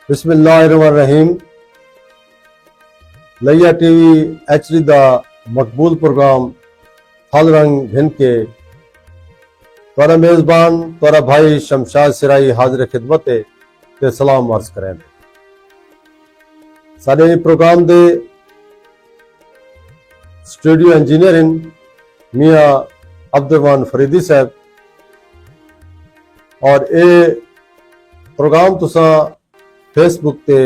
बिस्मिल्लाहिर्रहमानिर्रहीम। लैया TV HD दा मकबूल प्रोग्राम फल रंग भिन के तोरा मेज़बान तोरा भाई शमशाद सिराई हाजिर खिदमत ते सलाम अर्ज करें। साडे प्रोग्राम दे स्टूडियो इंजीनियर मियाँ अब्दुर्रहमान फरीदी साहब और ये प्रोग्राम तुसा फेसबुक ते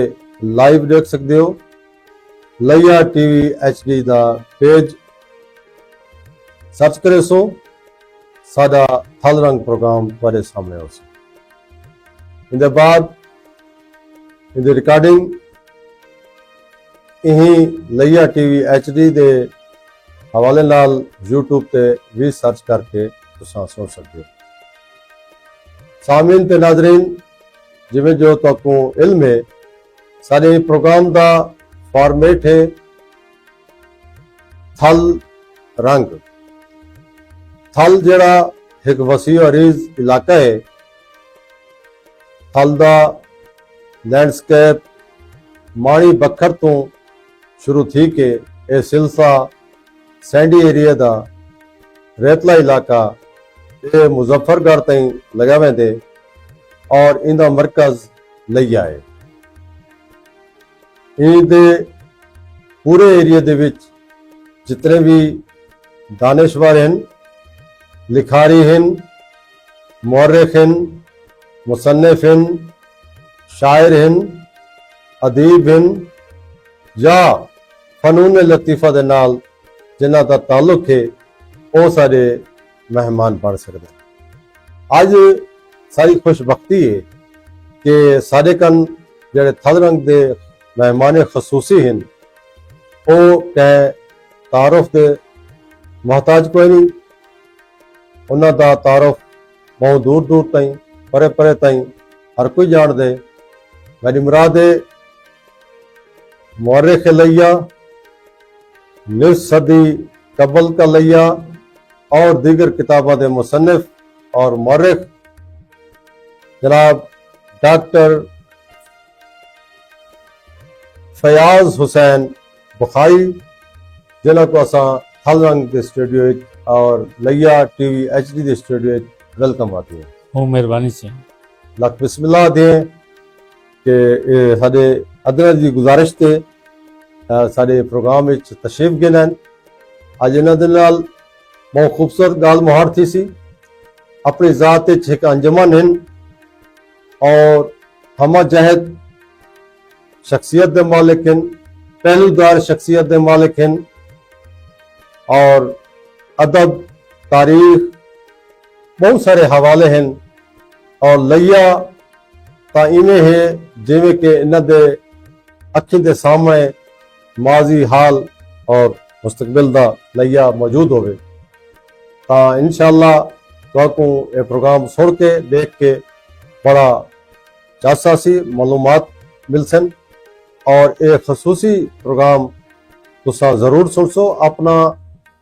लाइव देख सकते हो। लैया टीवी HD दा पेज सर्च करे सो साडा थल रंग प्रोग्राम तुम्हारे सामने हो इन दे बाद इन रिकॉर्डिंग यही लैया टीवी HD दे हवाले नाल यूट्यूब ते भी सर्च करके तुसा सुन सकते हो। सामीन ते नाजरीन जिमें जो तको इल्म है सारे प्रोग्राम का फॉर्मेट है थल रंग। थल जड़ा एक वसी अरीज इलाका है। थल का लैंडस्केप माणी बखर तो शुरू थी के यह सिलसिला सैंडी एरिया का रेतला इलाका ये मुजफ्फरगढ़ तई लगा वेंदे और इनका मरकज लैया है। इनके पूरे एरिया दे विच जितने भी दानिशवर हैं, लिखारी हैं, मौरख हैं, मुसन्निफ हैं, शायर हैं, अदीब हैं या फनून लतीफ़ा दे नाल जिन्हां दा ताल्लुक है वो सारे मेहमान बन सकते हैं। अज सारी खुशबख्ती है कि सारे कन जेड़े थल रंग दे मेहमान खसूसी हैं वो कह तारुफ के मोहताज कोई नहीं। उन्हों का तारुफ बहुत दूर दूर तई परे परे तई हर कोई जान दे। मेरी मुराद है मौरख लैया, निस सदी कबल का लैया और दीगर किताबों के मुसन्निफ और मौरख जनाब डॉक्टर फयाज हुसैन बुखारी जिन्हों को असा थल रंग के स्टूडियो और लैया टीवी HD के स्टूडियो वेलकम आती है। वो मेहरबानी से लख बिस्मिल्लाह दें कि साडे अदर की गुजारिश से साडे प्रोग्राम में तशरीफ गिनन। अज इन्हां दे नाल बहुत खूबसूरत गाल मुहार थी सी। अपनी जात एक अंजमन हैं और हम जहद शख्सियत दे मालिक हैं, पहलूदार शख्सियत दे मालिक हैं और अदब तारीख बहुत सारे हवाले हैं। और लैया ता इवें है जिमें कि इन्हां दे अखी दे सामने माजी हाल और मुस्तकबिल दा लैया मौजूद होवे। ता इंशाअल्लाह तुहानू ये प्रोग्राम सुन के देख के बड़ा चासा सी मालूमात मिल सन और एक खसूसी प्रोग्राम तुसा जरूर सुन सो। अपना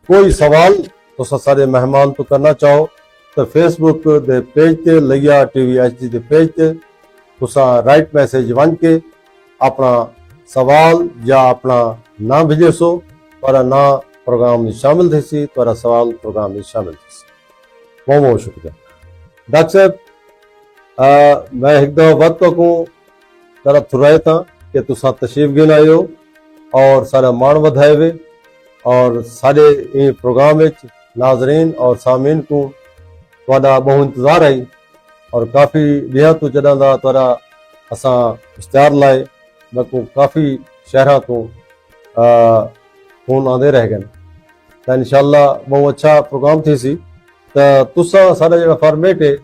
कोई सवाल तुसा सारे मेहमान तो करना चाहो तो फेसबुक दे पेज ते लैया टीवी HD दे पेज ते तुसा राइट मैसेज वन के अपना सवाल या अपना ना भेजे सो। तुरा ना प्रोग्राम में शामिल थे सी, तुरा सवाल प्रोग्राम में शामिल थे सी। बहुत बहुत शुक्रिया डॉक्टर साहब। मैं एक दो वक्त को तरफ थुराए था कि तुसा तशरीफ गिन आए हो और सारा मान वधाए वे और सारे ये प्रोग्राम में नाजरीन और सामीन को तुहाडा बहुत इंतजार आई और काफ़ी दिहा तो जदा दा तुरा असा इश्तिहार लाए मैं को काफ़ी शहर तो फोन आते रह गए। तो इंशाअल्लाह बहुत अच्छा प्रोग्राम थी सी। तो तुसा सारा जो फॉर्मेट है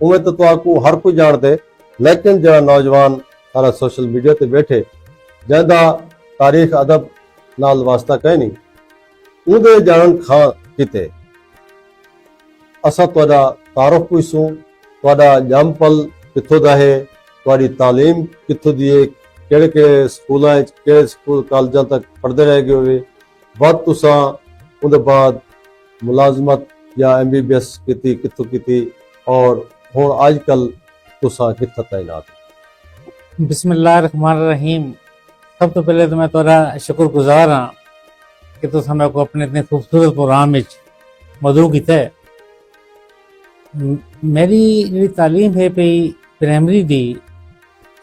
उमें तो आपको हर कोई जान दे, लेकिन जो नौजवान सारा सोशल मीडिया ते बैठे जिंदा तारीख अदब नाल वास्ता कह नहीं उनके जान खां किते असा तुहाडा तारुफ पुछूं, तुहाडा जमपल कित्थों दा है, तुहाडी तालीम कित्थों दी है, किहड़े किहड़े स्कूलों किहड़े स्कूल कॉलेजां तक पढ़ते रह गए होवे, बाद तुसा उहदे बाद मुलाजमत या MBBS की कित्थों की और हुण अजकल तुसा कित्थे तैनात। बिस्मिल्लाहिर्रहमानिर्रहीम। सब तो पहले तो मैं तुहाड़ा शुक्रगुजार हाँ कि तुसां मेरे को अपने इतने खूबसूरत प्रोग्राम में मदऊ किया है। मेरी जी तालीम है पई प्राइमरी दी,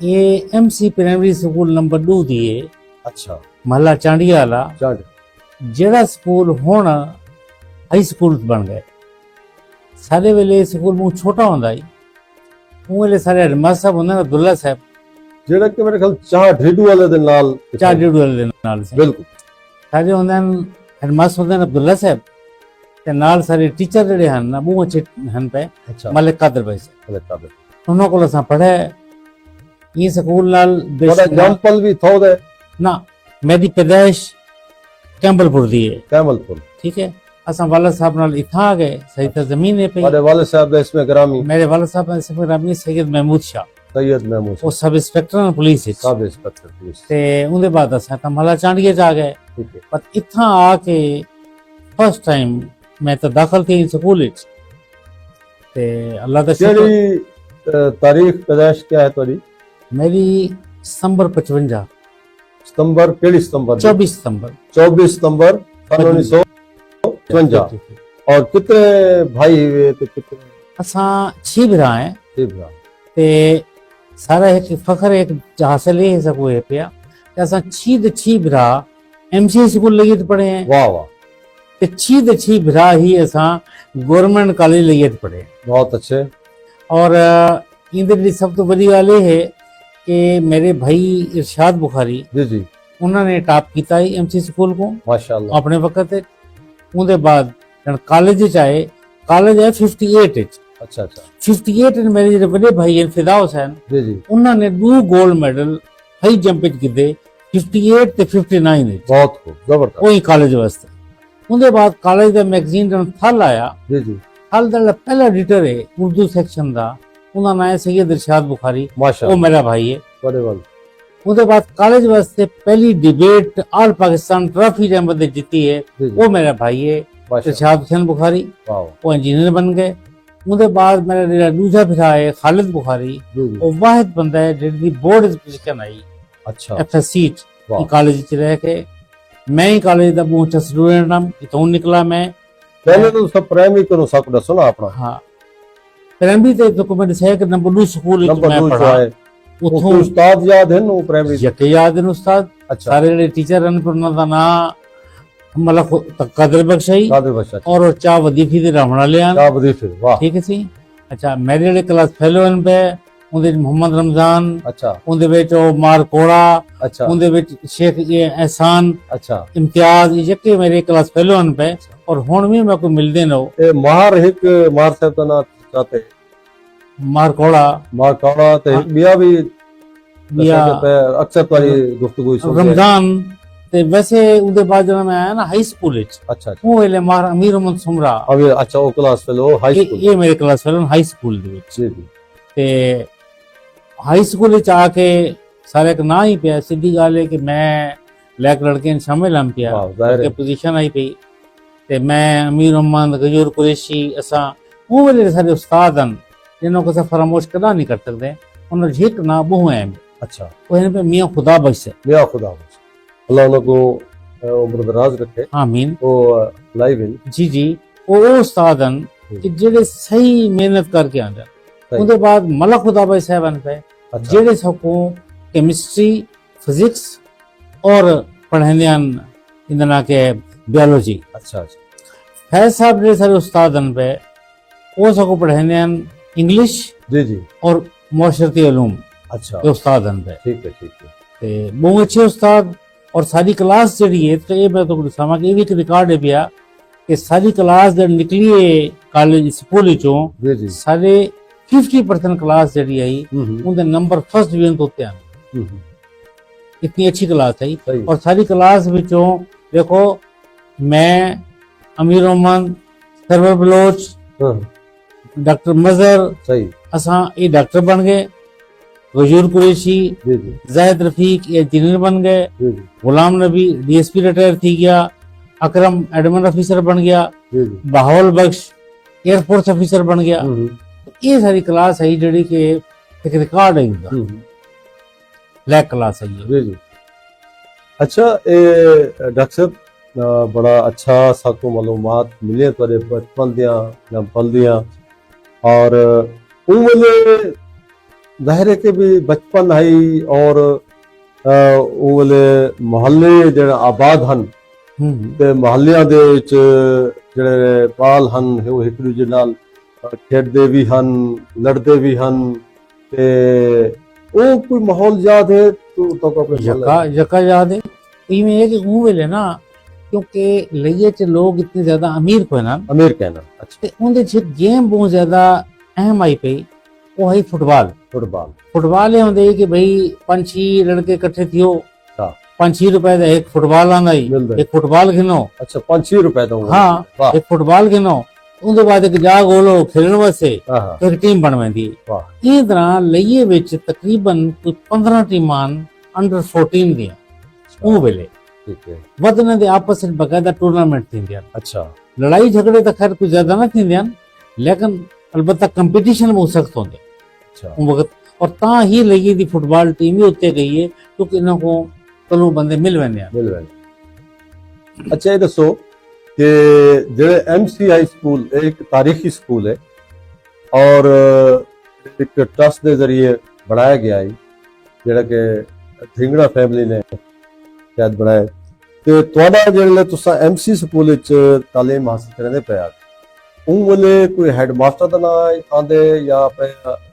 ये MC प्राइमरी स्कूल नंबर 2 दी है, अच्छा महला चांडिया वाला, चढ़ जेड़ा स्कूल हुण हाई स्कूल बन गए। सारे वेले स्कूल बहुत छोटा होंदा ही, उस वेले सारे हेडमास्टर साहब होंदे अब्दुल्ला साहब, ਜਿਹੜਾ ਕਿ ਮੇਰੇ ਖਿਆਲ ਚਾਹ ਢੇਡੂ ਵਾਲੇ ਦੇ ਨਾਲ चार डेढ़ वाले दे नाल से ਬਿਲਕੁਲ सारे होंदे हेडमास्टर होंदे अब्दुल्ला साहब ते नाल सारे टीचर जेडे हन ना बहुत अच्छे हन पे ਅੱਛਾ मलिक कादर भाई साहब, ਹਲੇ ਕਾਬਿਲ उन्होंने को असां पढ़े ये स्कूल नाल ਤੁਹਾਡਾ ਜੰਪਲ ਵੀ ਥੋੜਾ ना मेरी पैदाइश कैंबलपुर दी है, ਕੈਮਲਪੁਰ ठीक है। असां वालद साहब नाल इत्थां आ गए, सही तो जमीन है पे। ਤੁਹਾਡੇ ਵਾਲੇ ਸਾਹਿਬ ਦਾ ਇਸਮੇ ਗ੍ਰਾਮੀ मेरे वालद साहब ने रामी सैयद महमूद शाह, सैयद महमूद वो सब इंस्पेक्टर पुलिस विच साहब इंस्पेक्टर पुलिस ते उनके बाद असां कमला चांडिया च आ गए। ठीक है पर इत्थां आके फर्स्ट टाइम मैं तो दाखिल थी स्कूल विच ते अल्लाह दा शुक्र। ਜਿਹੜੀ ਤਾਰੀਖ ਪੈਦਾਇਸ਼ क्या है ਤੁਹਾਡੀ मेरी सितंबर 55 सितंबर केड़ी सितंबर 24 सितंबर 24 सितंबर सन 1955 और कितने भाई हुए तो कितने असां 6 भरा हैं थे भरा ते सारा एक फखर एक हासिल ये सको है पिया कि असां 6 दे 6 भरा MC स्कूल लगे पढ़े हैं वाह वाह ते 6 दे 6 भरा ही असां गवर्नमेंट कॉलेज लगे पढ़े। बहुत अच्छे और इंदर दी सब तो बड़ी गल ये है कि मेरे भाई इरशाद बुखारी जी जी उन्होंने टॉप किया ही MC स्कूल को माशाल्लाह अपने वक्त उनके बाद कॉलेज आए, कॉलेज है 58 अच्छा अच्छा 58 मेरे जो बड़े भाई हैं फिदा हुसैन जी जी उन्होंने 2 गोल्ड मेडल हाई जंप किते 58 ते 59 विच बहुत खूब जबरदस्त वही कॉलेज वास्ते। उनके बाद कॉलेज का मैगजीन का थल आया, जी जी थल का पहला एडिटर है उर्दू सेक्शन का, उनका नाम है सैयद इरशाद बुखारी, वो माशाल्लाह मेरा भाई है। बड़े वाले उसके बाद कॉलेज वास्ते पहली डिबेट ऑल पाकिस्तान ट्रॉफी जब जीती है जी जी वो मेरा भाई है माशाल्लाह इरशाद हुसैन बुखारी, वाह वो इंजीनियर बन गए। उसके बाद मेरा जेड़ा दूसरा फिरा है खालिद बुखारी, जी जी वो वाहिद बंदा है जिसकी बोर्ड पोजीशन आई अच्छा FSC वाह कॉलेज च रह के। मैं ही कॉलेज का बहुत अच्छा स्टूडेंट हूँ, इतों निकला मैं। पहले तो सब प्राइमरी को सब दसो ना अपना हाँ प्राइमरी ते तो मैंने सह के नंबर 2 स्कूल नंबर मैं 2 पढ़ा है उथों वो उस्ताद याद है ना वो प्राइमरी यके याद है उस्ताद अच्छा सारे जेडे टीचर हैं पर उन्हों का नाम मतलब कादर बख्शाई कादिर बख्शा और चा वजीफी दे रहने वाले हैं, क्या वजीफे वाह ठीक है सी। अच्छा मेरे जेडे क्लास फेलो हैं पे उनदे मोहम्मद रमजान, अच्छा उनदे विच ओ मार कोड़ा, अच्छा उनदे विच शेख ये एहसान अच्छा इम्तियाज ये जके मेरे क्लास फेलो हैं पे और हुण भी मेरे को मिलदे न। ए मार एक मार साहब का नाम चाहते मार कोड़ा मार काड़ा ते हाँ। बिया भी बिया अक्सर तुम्हारी गुफ्तगू सुनते हैं। रमजान ते वैसे उनदे बाद जब मैं आया ना हाई स्कूल विच अच्छा अच्छा वो वेले मार अमीर मोहम्मद सुमरा अभी अच्छा वो क्लास फेलो हाई स्कूल ये मेरे क्लास फेलो हाई स्कूल दे विच जी जी ते हाई स्कूल विच आके सारे एक ना ही पिया सीधी गल है कि मैं लैक लड़के शामिल हम पिया वाह जाहिर है पोजीशन आई पई ते मैं अमीर मोहम्मद गजूर कुरैशी असा वो वाले सारे उस्ताद हैं जिन्हों को फरामोश कदा नहीं कर सकते। उन्होंने झिक ना बहु है अच्छा वो इन पे मियाँ खुदा बख्श है, मियां खुदा बख्श। अल्लाह उनको उम्र दराज रखे आमीन। वो लाइव इन जी जी वो उस्ताद हैं कि जेडे सही मेहनत करके आंदे। सही। उसके बाद मलक खुदा भाई साहब पे अच्छा जेडे सबको केमिस्ट्री फिजिक्स और पढ़ाने इंदना के बायोलॉजी। अच्छा अच्छा फैज साहब जेडे सारे उस्ताद हैं पे वो सबको पढ़ाने इंग्लिश जी जी और मुआशरती उलूम अच्छा के उस्ताद हैं पे ठीक है ठीक है ते बहुत अच्छे उस्ताद। और सारी क्लास जी है तो ये मैं तो दसावा कि ये भी एक रिकॉर्ड है पिया कि सारी क्लास जब निकली है कॉलेज स्कूल चो जी जी सारे 50% क्लास जी आई उनके नंबर फर्स्ट डिवीजन तो उत्ते आने, हम्म, इतनी अच्छी क्लास है। सही और सारी क्लास विचों देखो मैं अमीर मोहम्मद सरवर बलोच हाँ, डॉक्टर मजहर सही असां ये डॉक्टर बन गए, गजूर कुरैशी जी जी जाहिद रफीक ये इंजीनियर बन गए, जी जी गुलाम नबी DSP रिटायर थी गया, अकरम एडमिन ऑफिसर बन गया, जी जी बहावल बख्श एयरफोर्स ऑफिसर बन गया। हम्म, ये सारी क्लास है जड़ी के एक रिकॉर्ड है उनका। हम्म, लैक क्लास है ये। जी जी। अच्छा ਇਹ ਡਾਕਟਰ ਸਾਹਿਬ ਬੜਾ ਅੱਛਾ ਸਾਕੋ ਮਾਲੂਮਾਤ ਮਿਲੇ ਤੁਹਾਡੇ ਬਚਪਨ ਦੀਆਂ ਜਾਂ ਪਲ ਦੀਆਂ और ਉਹ ਵੇਲੇ ਜ਼ਾਹਿਰ ਹੈ ਕਿ ਵੀ ਬਚਪਨ ਹੈ ਔਰ ਉਹ ਵੇਲੇ ਮੁਹੱਲੇ ਜਿਹੜੇ ਆਬਾਦ ਹਨ ਤੇ ਮੁਹੱਲਿਆਂ ਦੇ ਵਿੱਚ ਜਿਹੜੇ ਬਾਲ ਹਨ ਉਹ ਇੱਕ ਦੂਜੇ ਨਾਲ ਖੇਡਦੇ ਵੀ ਹਨ ਲੜਦੇ ਵੀ ਹਨ ਤੇ ਉਹ ਕੋਈ ਮਾਹੌਲ ਯਾਦ ਹੈ ਤੂੰ ਤਾਂ ਆਪਣੇ यका याद है इवें है कि वो वेले ना क्योंकि लइये च लोग इतने ज्यादा अमीर कोई ना अमीर कहना अच्छा ते उनदे च गेम बहुत ज्यादा अहम आई पई वो है फुटबॉल फुटबॉल ये होंदे कि भाई 5-6 लड़के इकट्ठे थियो हां 5-6 रुपए दा एक फुटबॉल आंदा ही एक फुटबॉल गिनो अच्छा 5-6 रुपए दा हां एक फुटबॉल गिनो ਉਹਦੇ ਬਾਅਦ ਇੱਕ ਜਾ ਗੋਲੋ ਖੇਡਣ ਵਾਸਤੇ ਇੱਕ ਟੀਮ ਬਣ ਪੈਂਦੀ ਹੈ ਇਹ ਤਰ੍ਹਾਂ ਲਈਏ ਵਿੱਚ ਤਕਰੀਬਨ ਕੋਈ 15 ਟੀਮਾਂ ਅੰਡਰ 14 ਦੀਆਂ ਉਹ ਵੇਲੇ ਠੀਕ ਹੈ ਵਧਨਾਂ ਦੇ ਆਪਸ ਵਿੱਚ ਬਕਾਇਦਾ ਟੂਰਨਾਮੈਂਟ ਥੀਂਦੇ ਹਨ ਅੱਛਾ ਲੜਾਈ ਝਗੜੇ ਤਾਂ ਖੈਰ ਕੋਈ ਜ਼ਿਆਦਾ ਨਾ ਥੀਂਦੇ ਹਨ ਲੇਕਿਨ ਅਲਬત્ਤਾ ਕੰਪੀਟੀਸ਼ਨ ਬਹੁਤ ਸਖਤ ਹੁੰਦੇ ਅੱਛਾ ਉਹ ਵਕਤ ਔਰ ਤਾਂ ਹੀ ਲਈਏ ਦੀ ਫੁੱਟਬਾਲ ਟੀਮ ਵੀ ਉੱਤੇ ਗਈ ਹੈ ਕਿਉਂਕਿ ਇਹਨਾਂ ਕੋ ਤਲੋਂ ਬੰਦੇ ਮਿਲ ਵੰਦੇ ਹਨ ਅੱਛਾ ਇਹ ਦੱਸੋ कि ਜਿਹੜੇ MCI ਸਕੂਲ ਇੱਕ ਤਾਰੀਖੀ ਸਕੂਲ ਹੈ ਔਰ ਇੱਕ ਟਰਸਟ ਦੇ ਜ਼ਰੀਏ ਬਣਾਇਆ ਗਿਆ ਹੈ ਜਿਹੜਾ ਕਿ ਧਿੰਗੜਾ ਫੈਮਿਲੀ ਨੇ ਸ਼ਾਇਦ ਬਣਾਇਆ ਤੇ ਤੁਹਾਡਾ ਜਿਹੜਾ ਤੁਸੀਂ MC ਸਕੂਲ ਵਿੱਚ ਤਾਲੀਮ ਹਾਸਲ ਕਰਦੇ ਪਿਆ ਉਹ ਵੇਲੇ ਕੋਈ ਹੈਡਮਾਸਟਰ ਦਾ ਨਾਮ ਆਂਦੇ ਜਾਂ ਆਪਣੇ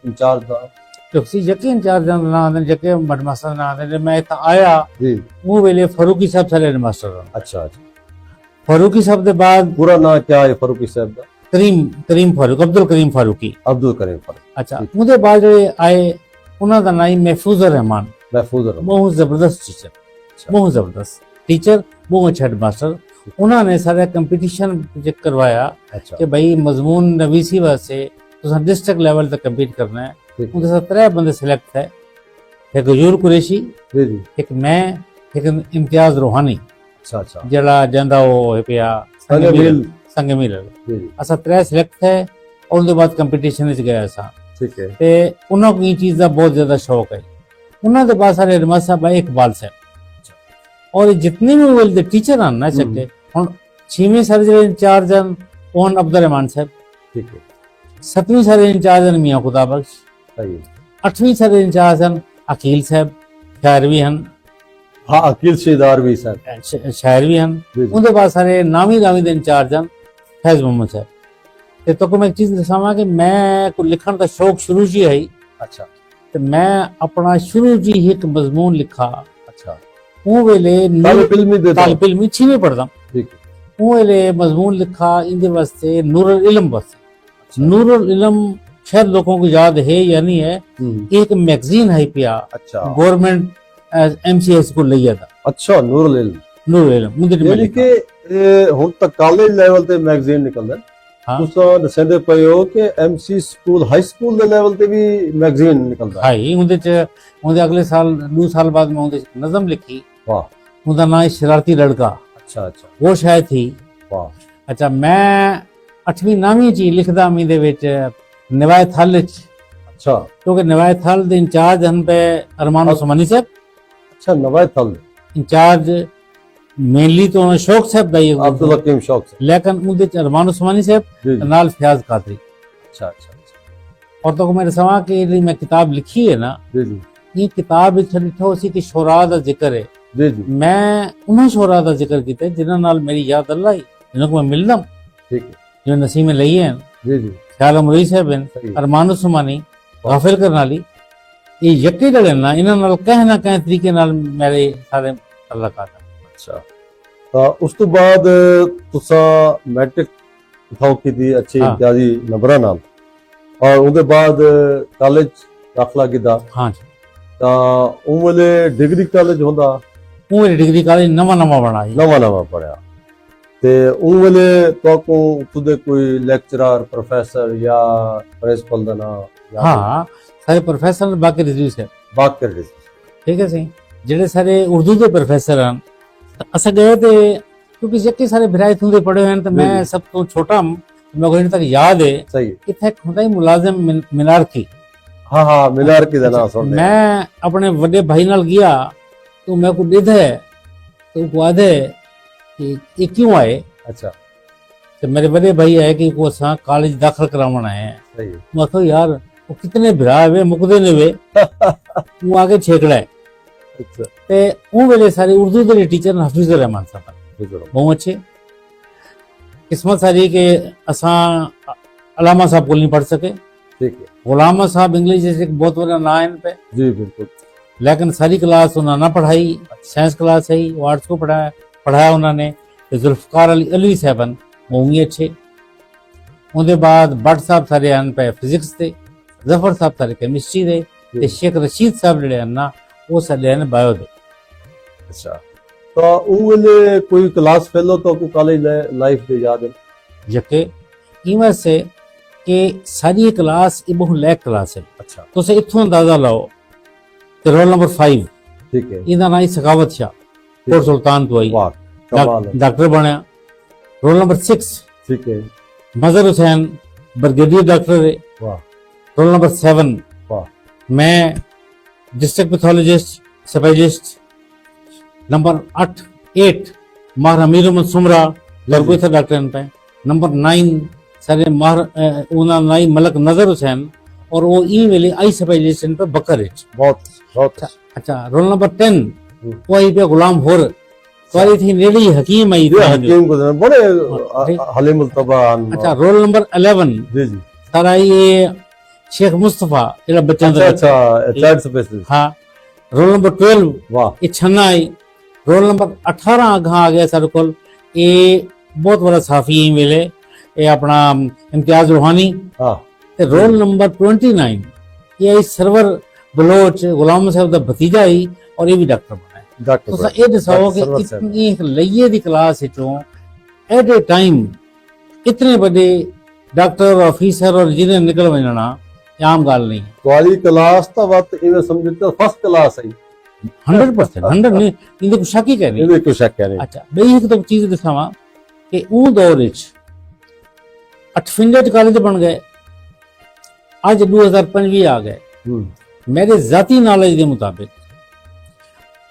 ਇੰਚਾਰਜ ਦਾ ਤੁਸੀਂ ਯਕੀਨ ਇੰਚਾਰਜ ਦਾ ਨਾਮ ਆਂਦੇ ਜੱਕੇ ਮਡਮਾਸਟਰ ਦਾ ਨਾਮ ਆਂਦੇ ਮੈਂ ਇੱਥੇ ਆਇਆ ਜੀ ਉਹ ਵੇਲੇ ਫਾਰੂਕੀ ਸਾਹਿਬ ਸਾਰੇ ਹੈਡਮਾਸਟਰ ਅੱਛਾ ਅੱਛਾ फारूकी साहब के बाद पूरा नाम क्या है फारूकी साहब का करीम फारूक अब्दुल करीम फारूकी अच्छा उनके बाद जो आए उन्होंने का नाम महफूज रहमान बहुत जबरदस्त टीचर बहुत जबरदस्त टीचर बहुत अच्छा हेडमास्टर उन्होंने सारा कंपटीशन करवाया कि भाई मजमून नवीसी वास्ते तुसा डिस्ट्रिक्ट लेवल तक कंपीट करना है उनके साथ 3 बंदे सिलेक्ट है एक गजूर कुरैशी एक मैं एक इम्तियाज रूहानी अच्छा जड़ा जंदा वो पिया संग मिल असा 3 सिलेक्ट है और उनके बाद कंपटीशन विच गया सा ठीक है ते उन्हां को ये चीज दा बहुत ज्यादा शौक है उन्हां दे पास सारे हेडमास्टर साहब है इकबाल साहब और जितने भी वो दे टीचर हैं ना चक्के हुन 6वीं साल जे इंचार्ज हैं ओन अब्दुल रहमान साहब ठीक है 7वीं साल इंचार्ज हैं मियां खुदा बख्श सही 8वीं साल इंचार्ज हैं अकील साहब शायरवी हैं हाँ अकील शेदार भी सर शायर भी हैं उनके बाद सारे नामी दे इंचार्ज हैं फैज मोहम्मद साहब ते तो को मैं एक चीज दसावां कि मैं को लिखण दा शौक शुरू जी है अच्छा ते मैं अपना शुरू जी एक मजमून लिखा अच्छा वो वेले तालिब इल्मी 6वीं पढ़दा ठीक वो वेले मजमून लिखा इंदे वास्ते नूरुल इल्म वास्ते नूरुल इल्म शायद लोगों को याद है या नहीं है एक मैगजीन है पिया अच्छा गवर्नमेंट MCS को लिया था अच्छा नूरुल इल्म मुझे यानी कि ਹੁਣ ਤੱਕ ਕਾਲਜ ਲੈਵਲ ਤੇ ਮੈਗਜ਼ੀਨ ਨਿਕਲਦਾ ਤੁਸੀਂ ਦੱਸਦੇ ਪਏ ਹੋ ਕਿ MC ਸਕੂਲ ਹਾਈ ਸਕੂਲ ਦੇ ਲੈਵਲ ਤੇ ਵੀ ਮੈਗਜ਼ੀਨ ਨਿਕਲਦਾ ਹਾਈ ਉਹਦੇ ਅਗਲੇ ਸਾਲ 2 ਸਾਲ बाद मैं ਉਹਦੇ ਨਜ਼ਮ ਲਿਖੀ वाह ਉਹਦਾ ਨਾਮ शरारती लड़का अच्छा अच्छा वो शायद थी वाह अच्छा मैं 8वीं 9वीं ਚ ਲਿਖਦਾ ਮੈਂ ਦੇ ਵਿੱਚ ਨਿਵਾਇਤ ਹਲ ਚ अच्छा ਕਿਉਂਕਿ ਨਿਵਾਇਤ ਹਲ ਦੇ ਇੰਚਾਰਜ ਹਨ ਪੇ ਅਰਮਾਨ ਉਸਮਾਨੀ ਸਾਹਿਬ अच्छा नवायत हल इंचार्ज मेनली तो शौक साहब दा अब्दुल हकीम शौक लेकिन उनदे च अरमान उस्मानी साहब नाल फयाज कादरी अच्छा अच्छा और तो मेरे सवा के लिए मैं किताब लिखी है ना जी जी ये किताब विच लिखो सी कि शुरा दा जिक्र है जी जी मैं उन्हां शुरा दा जिक्र कीता जिन्हां नाल मेरी याद अल्लाह ही जिन्हां को मैं मिलदा ठीक है जो नसीब में लई हैं जी जी ख्याल अमरी साहब हैं अरमान उस्मानी गाफिल करन वाली ये यकी जड़े ना इन्हां नाल कह ना कह तरीके नाल मेरे सारे तल्लुकात अच्छा तो उस तो बाद तुसा मैट्रिक उठाओ की थी अच्छे इम्तियाजी नंबरा नाल और उसके बाद कॉलेज दाखला कीता हां जी तो उमले डिग्री कॉलेज होंदा उमले डिग्री कॉलेज नवा नवा पढ़या ते उमले तो को तुदे कोई लेक्चरर प्रोफेसर या प्रिंसिपल दा नाम हां सारे प्रोफेसर बाकी रिव्यू से बात कर रहे ठीक है सही जेडे सारे उर्दू के प्रोफेसर हैं असा गए थे क्योंकि जबकि सारे विरायत होंगे पढ़े हुए हैं तो मैं सब तो छोटा मैं तक याद है सही इतना होता ही मुलाजिम मीनार की ਹਾਂ ਹਾਂ ਮਿਨਾਰਕੀ ਦਾ ਨਾਮ ਸੁਣਦੇ ਮੈਂ ਆਪਣੇ ਵੱਡੇ ਭਾਈ ਨਾਲ ਗਿਆ तो मैं को देखा है तो वो आदे कि ये क्यों आए। अच्छा तो मेरे बड़े भाई है कि वो सा कॉलेज दाखिल करावना है। सही मैं कहा यार वो कितने भरा वे मुकदे ने वे वो आगे छेकड़ा है। अच्छा ते वो वेले सारे उर्दू के टीचर हफीजुर रहमान साहब बहुत अच्छे किस्मत सारी के असा अलामा साहब को नहीं पढ़ सके। ठीक है गुलामा साहब इंग्लिश जैसे एक बहुत बड़ा ना है इन पे जी बिल्कुल लेकिन सारी क्लास उन्होंने ना पढ़ाई साइंस क्लास है वो आर्ट्स को पढ़ाया उन्होंने जुल्फकार अली साहबन वो भी अच्छे उनके बाद भट्ट साहब सारे आन पे फिजिक्स थे जफर साहब सारे केमिस्ट्री दे ते शेख रशीद साहब जड़े ना वो सारे ने बायो दे। अच्छा तो वो कोई क्लास फेलो तो को कॉलेज लाइफ दे याद है जके इमर से कि सारी क्लास ये बहुत लैक क्लास है। अच्छा तो से इथों अंदाजा लाओ तो रोल नंबर 5 ठीक है इनका नाम सखावत शाह कोट सुल्तान तो आई वाह कमाल है डॉक्टर बनया। रोल नंबर 6 ठीक है मजहर हुसैन ब्रिगेडियर डॉक्टर है। वाह रोल नंबर 7 वाह मैं डिस्ट्रिक्ट पैथोलॉजिस्ट स्पेशलिस्ट। नंबर 8 माहर अमीर उमर सुमरा लड़कों था डॉक्टर पे। नंबर 9 सारे माहर उना नाई मलक नजर हुसैन और वो ई वेले आई स्पेशलिस्ट पे बकर है। बहुत अच्छा रोल नंबर 10 वो आई पे गुलाम होर सॉरी थी नेड़ी हकीम आई ये हकीम को बड़े हलीमुल तबान। अच्छा रोल नंबर 11 जी जी सारा ये शेख मुस्तफा इला बच्चों अच्छा अच्छा चाइल्ड स्पेशलिस्ट। हाँ रोल नंबर 12 वाह ये छन्ना आई। रोल नंबर 18 आगा आ गया सारे कोल ये बहुत बड़ा साफी है वेले ये अपना इम्तियाज रूहानी। हाँ रोल नंबर 29 ये सरवर बलोच गुलाम साहब का भतीजा ही और ये भी डॉक्टर बना है। डॉक्टर तो ये दसाओ कि इतनी एक लइये दी क्लास चो एट ए टाइम इतने बड़े डॉक्टर और ऑफिसर और इंजीनियर निकल वजना आम गाल नहीं। तुम्हारी क्लास तो बात इन्हें समझते फर्स्ट क्लास है 100% 100 नहीं इनके कुछ शक ही कह रही इन्हें कुछ शक कह रही। अच्छा बई एक तो चीज दसावा कि वो दौर विच 8 कॉलेज बन गए आज 2025 आ गए। मेरे जाती नॉलेज के मुताबिक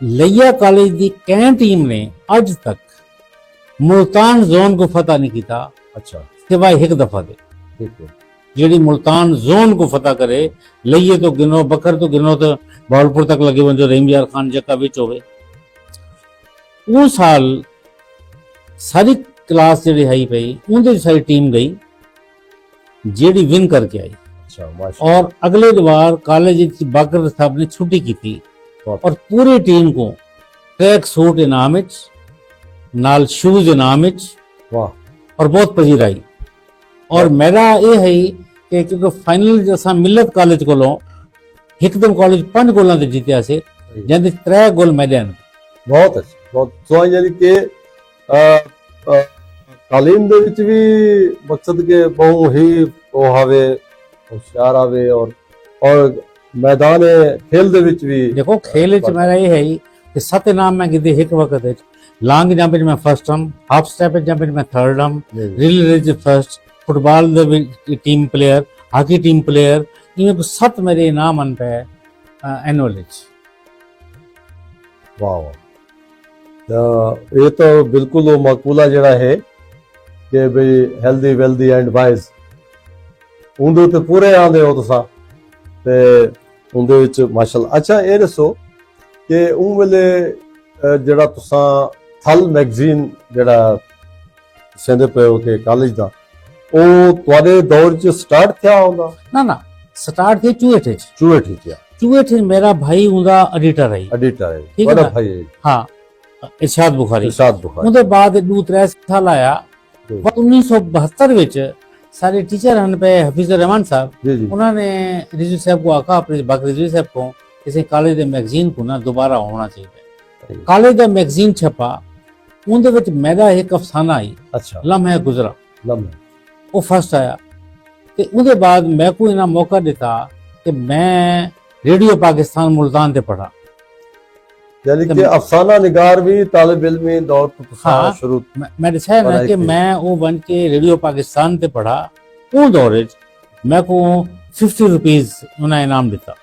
लिया कॉलेज की कैं टीम ने अज तक मुल्तान जोन को फतह नहीं किया। अच्छा सिवाय एक दफा दे ठीक है जी मुल्तान जोन को फतह करे लिये तो गिनो बकर तो गिनो तो भावलपुर तक लगे वन जो रहीम यार खान जका बिच होवे। वो साल सारी क्लास जी है पई उनकी सारी टीम गई जेडी विन करके आई। और अगले बार कॉलेज बाकर साहब ने छुट्टी की थी और पूरी टीम को ट्रैक सूट इनाम नाल शूज इनाम और बहुत पजीर आई। और मेरा ये है कि क्योंकि फाइनल जैसा मिलत कॉलेज को एकदम कॉलेज 5 गोलों से जीतिया से जैसे 3 गोल मेरे बहुत अच्छे बहुत तो यानी कि तालीम दे विच भी मकसद के बहु ही वो हवे होशियार आवे और मैदान खेल दे विच भी देखो खेल च मेरा ये है कि 7 इनाम मैं गिदे एक वक्त लॉन्ग जंप में फर्स्ट हम हाफ स्टेप जंप में थर्ड हम रिले रेस फर्स्ट फुटबॉल दे team player hockey team player इनमें को 7 मेरे इनाम अन पे एनुअल। वाह ये तो बिल्कुल वो मकूला जड़ा है कि भाई हेल्दी वेल्दी एंड वाइज उंदे ते पूरे आंदे हो तुसा ते उंदे विच माशाअल्लाह। अच्छा ये दसो कि उन वेले जड़ा तुसा थल मैगजीन जड़ा सेंदे पे हो के कॉलेज दा ओ तुआडे दौर च स्टार्ट थिया होंदा ना स्टार्ट थे चूएठ मेरा भाई उनका एडिटर है बड़ा भाई है। हाँ इरशाद बुखारी उनके बाद 2-3 साल आया 1972 विच सारे टीचर हन पे हफीजुर रहमान साहब उन्होंने रिजवी साहब को आका अपने बाकी रिजवी साहब को किसी कॉलेज के मैगजीन को ना दोबारा होना चाहिए। कॉलेज का मैगजीन छपा उनके विच मेरा एक अफसाना आई। अच्छा लम्हा गुजरा वो फर्स्ट आया ते उनके बाद मैं को इना मौका दिता कि मैं रेडियो पाकिस्तान मुल्तान से पढ़ा यानी कि अफसाना निगार भी तालिब इल्मी दौर तो हाँ, शुरू मैं दसाया ना कि मैं वो बन के रेडियो पाकिस्तान से पढ़ा उन दौर मैं को 50 रुपीज उन्हें इनाम दिता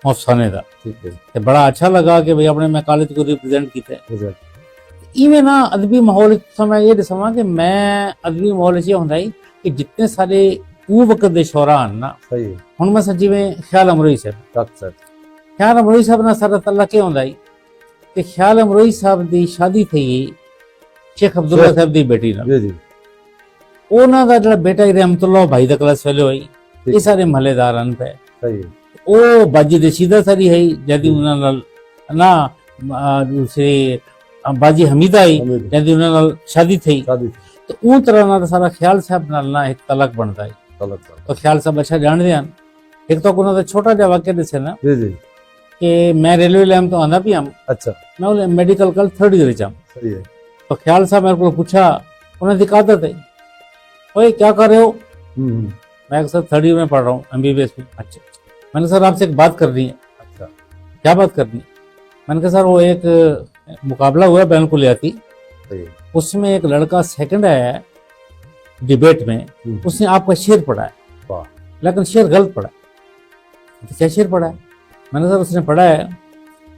अफसाने का। ठीक है। ते बड़ा अच्छा लगा कि भाई अपने मैं कॉलेज को रिप्रेजेंट किया। इवें ना अदबी माहौल समय ये दसवा कि मैं अदबी माहौल ये होंदा ही कि जितने सारे वो वक्त दे शोरा हन ना, सही है। हुण मैं जिवें ख्याल अमरोई साहब, ख्याल अमरोई साहब ना सारा तल्ला के होंदा ही कि ख्याल अमरोई साहब दी शादी थी शेख अब्दुल्ला साहब दी बेटी नाल। जी जी। ਉਹਨਾਂ ਦਾ ਜਿਹੜਾ ਬੇਟਾ ਰਹਿਮਤੁल्लाह भाई ਦਾ ਕਲਾਸ ਫੈਲੋ ਹੋਈ, ਇਹ ਸਾਰੇ ਮਹੱਲੇਦਾਰ ਹਨ ਪਏ। ਸਹੀ ਹੈ। ਉਹ ਬਾਜੀ ਦੇ ਸਿੱਧਾ ਸਾਰੀ ਹੈ ਜਦੀ ਉਹਨਾਂ ਨਾਲ ਨਾ ਦੂਸਰੇ ਬਾਜੀ ਹਮੀਦਾ ਆਈ ਜਦੀ ਉਹਨਾਂ ਨਾਲ ਸ਼ਾਦੀ थी तो उन तरह ਨਾਲ ਸਾਰਾ ਖਿਆਲ ਸਾਹਿਬ ਨਾਲ ਨਾ ਇੱਕ ਤਲਕ ਬਣਦਾ ਹੈ। तो ख्याल साहब अच्छा जानते हैं। एक तो उन्होंने छोटा जा वाक्य दसे ना जी जी कि मैं रेलवे लाइन तो आंदा भी हम, अच्छा मैं बोले मेडिकल कल 3rd ईयर च। सही है। तो ख्याल साहब मेरे को पूछा, उन्होंने दिखाता थे ओए क्या कर रहे हो? मैं सर 3rd ईयर में पढ़ रहा हूँ MBBS में। अच्छा, मैंने सर आपसे एक बात करनी है। अच्छा, क्या बात करनी है? मैंने कहा सर वो एक मुकाबला हुआ बैन कुलियाती, उसमें एक लड़का सेकंड आया है डिबेट में, उसने आपका शेर पढ़ा है लेकिन शेर गलत पढ़ा है। तो क्या शेर पढ़ा है? मैंने सर उसने पढ़ा है